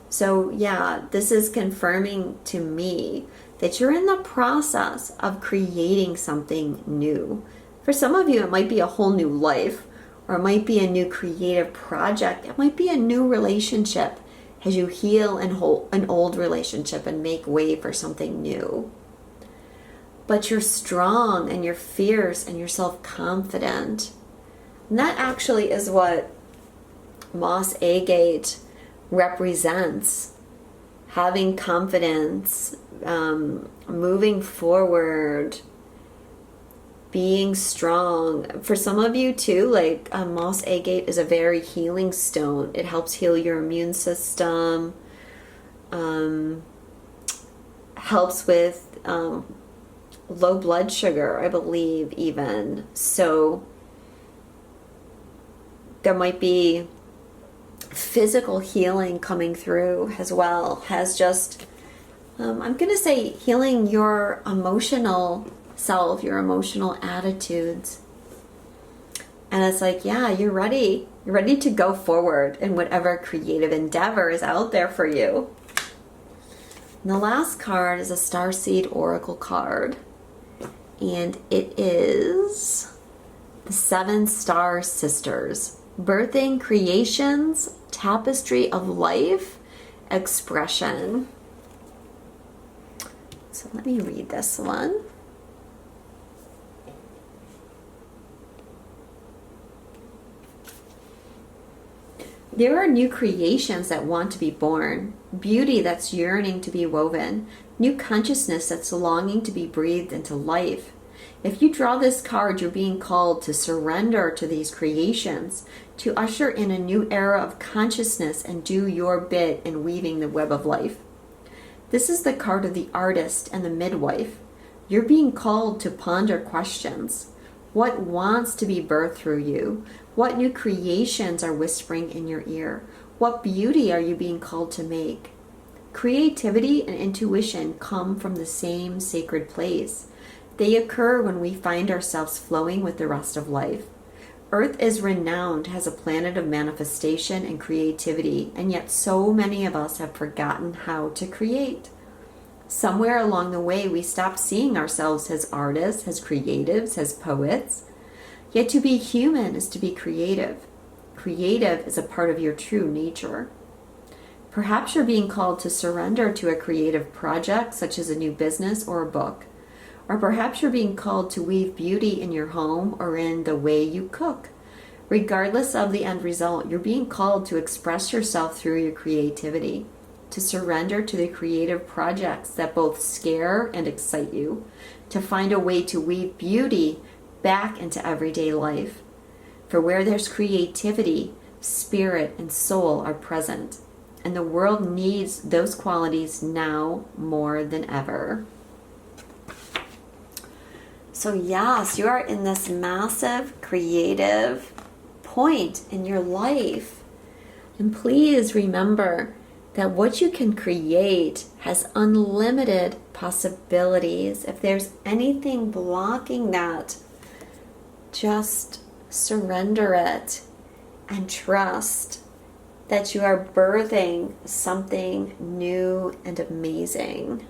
So yeah, this is confirming to me that you're in the process of creating something new. For some of you, it might be a whole new life, or it might be a new creative project. It might be a new relationship as you heal an old relationship and make way for something new. But you're strong and you're fierce and you're self-confident. And that actually is what Moss Agate represents. Having confidence, moving forward, being strong. For some of you too, like Moss Agate is a very healing stone. It helps heal your immune system, helps with low blood sugar, I believe, even. So there might be physical healing coming through as well. Has just, I'm going to say, healing your emotional self, your emotional attitudes. And it's like, yeah, you're ready. You're ready to go forward in whatever creative endeavor is out there for you. And the last card is a Starseed Oracle card. And it is the 7 Star Sisters. Birthing creations, tapestry of life, expression. So let me read this one. There are new creations that want to be born, beauty that's yearning to be woven, new consciousness that's longing to be breathed into life. If you draw this card, you're being called to surrender to these creations, to usher in a new era of consciousness and do your bit in weaving the web of life. This is the card of the artist and the midwife. You're being called to ponder questions. What wants to be birthed through you? What new creations are whispering in your ear? What beauty are you being called to make? Creativity and intuition come from the same sacred place. They occur when we find ourselves flowing with the rest of life. Earth is renowned as a planet of manifestation and creativity, and yet so many of us have forgotten how to create. Somewhere along the way, we stopped seeing ourselves as artists, as creatives, as poets. Yet to be human is to be creative. Creative is a part of your true nature. Perhaps you're being called to surrender to a creative project, such as a new business or a book. Or perhaps you're being called to weave beauty in your home or in the way you cook. Regardless of the end result, you're being called to express yourself through your creativity, to surrender to the creative projects that both scare and excite you, to find a way to weave beauty back into everyday life. For where there's creativity, spirit and soul are present, and the world needs those qualities now more than ever. So yes, you are in this massive creative point in your life. And please remember that what you can create has unlimited possibilities. If there's anything blocking that, just surrender it and trust that you are birthing something new and amazing.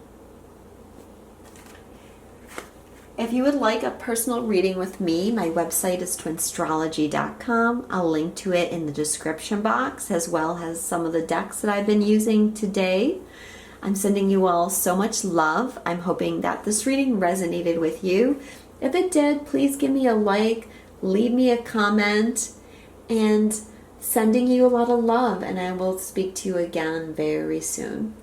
If you would like a personal reading with me, my website is twinstrology.com. I'll link to it in the description box, as well as some of the decks that I've been using today. I'm sending you all so much love. I'm hoping that this reading resonated with you. If it did, please give me a like, leave me a comment, and sending you a lot of love, and I will speak to you again very soon.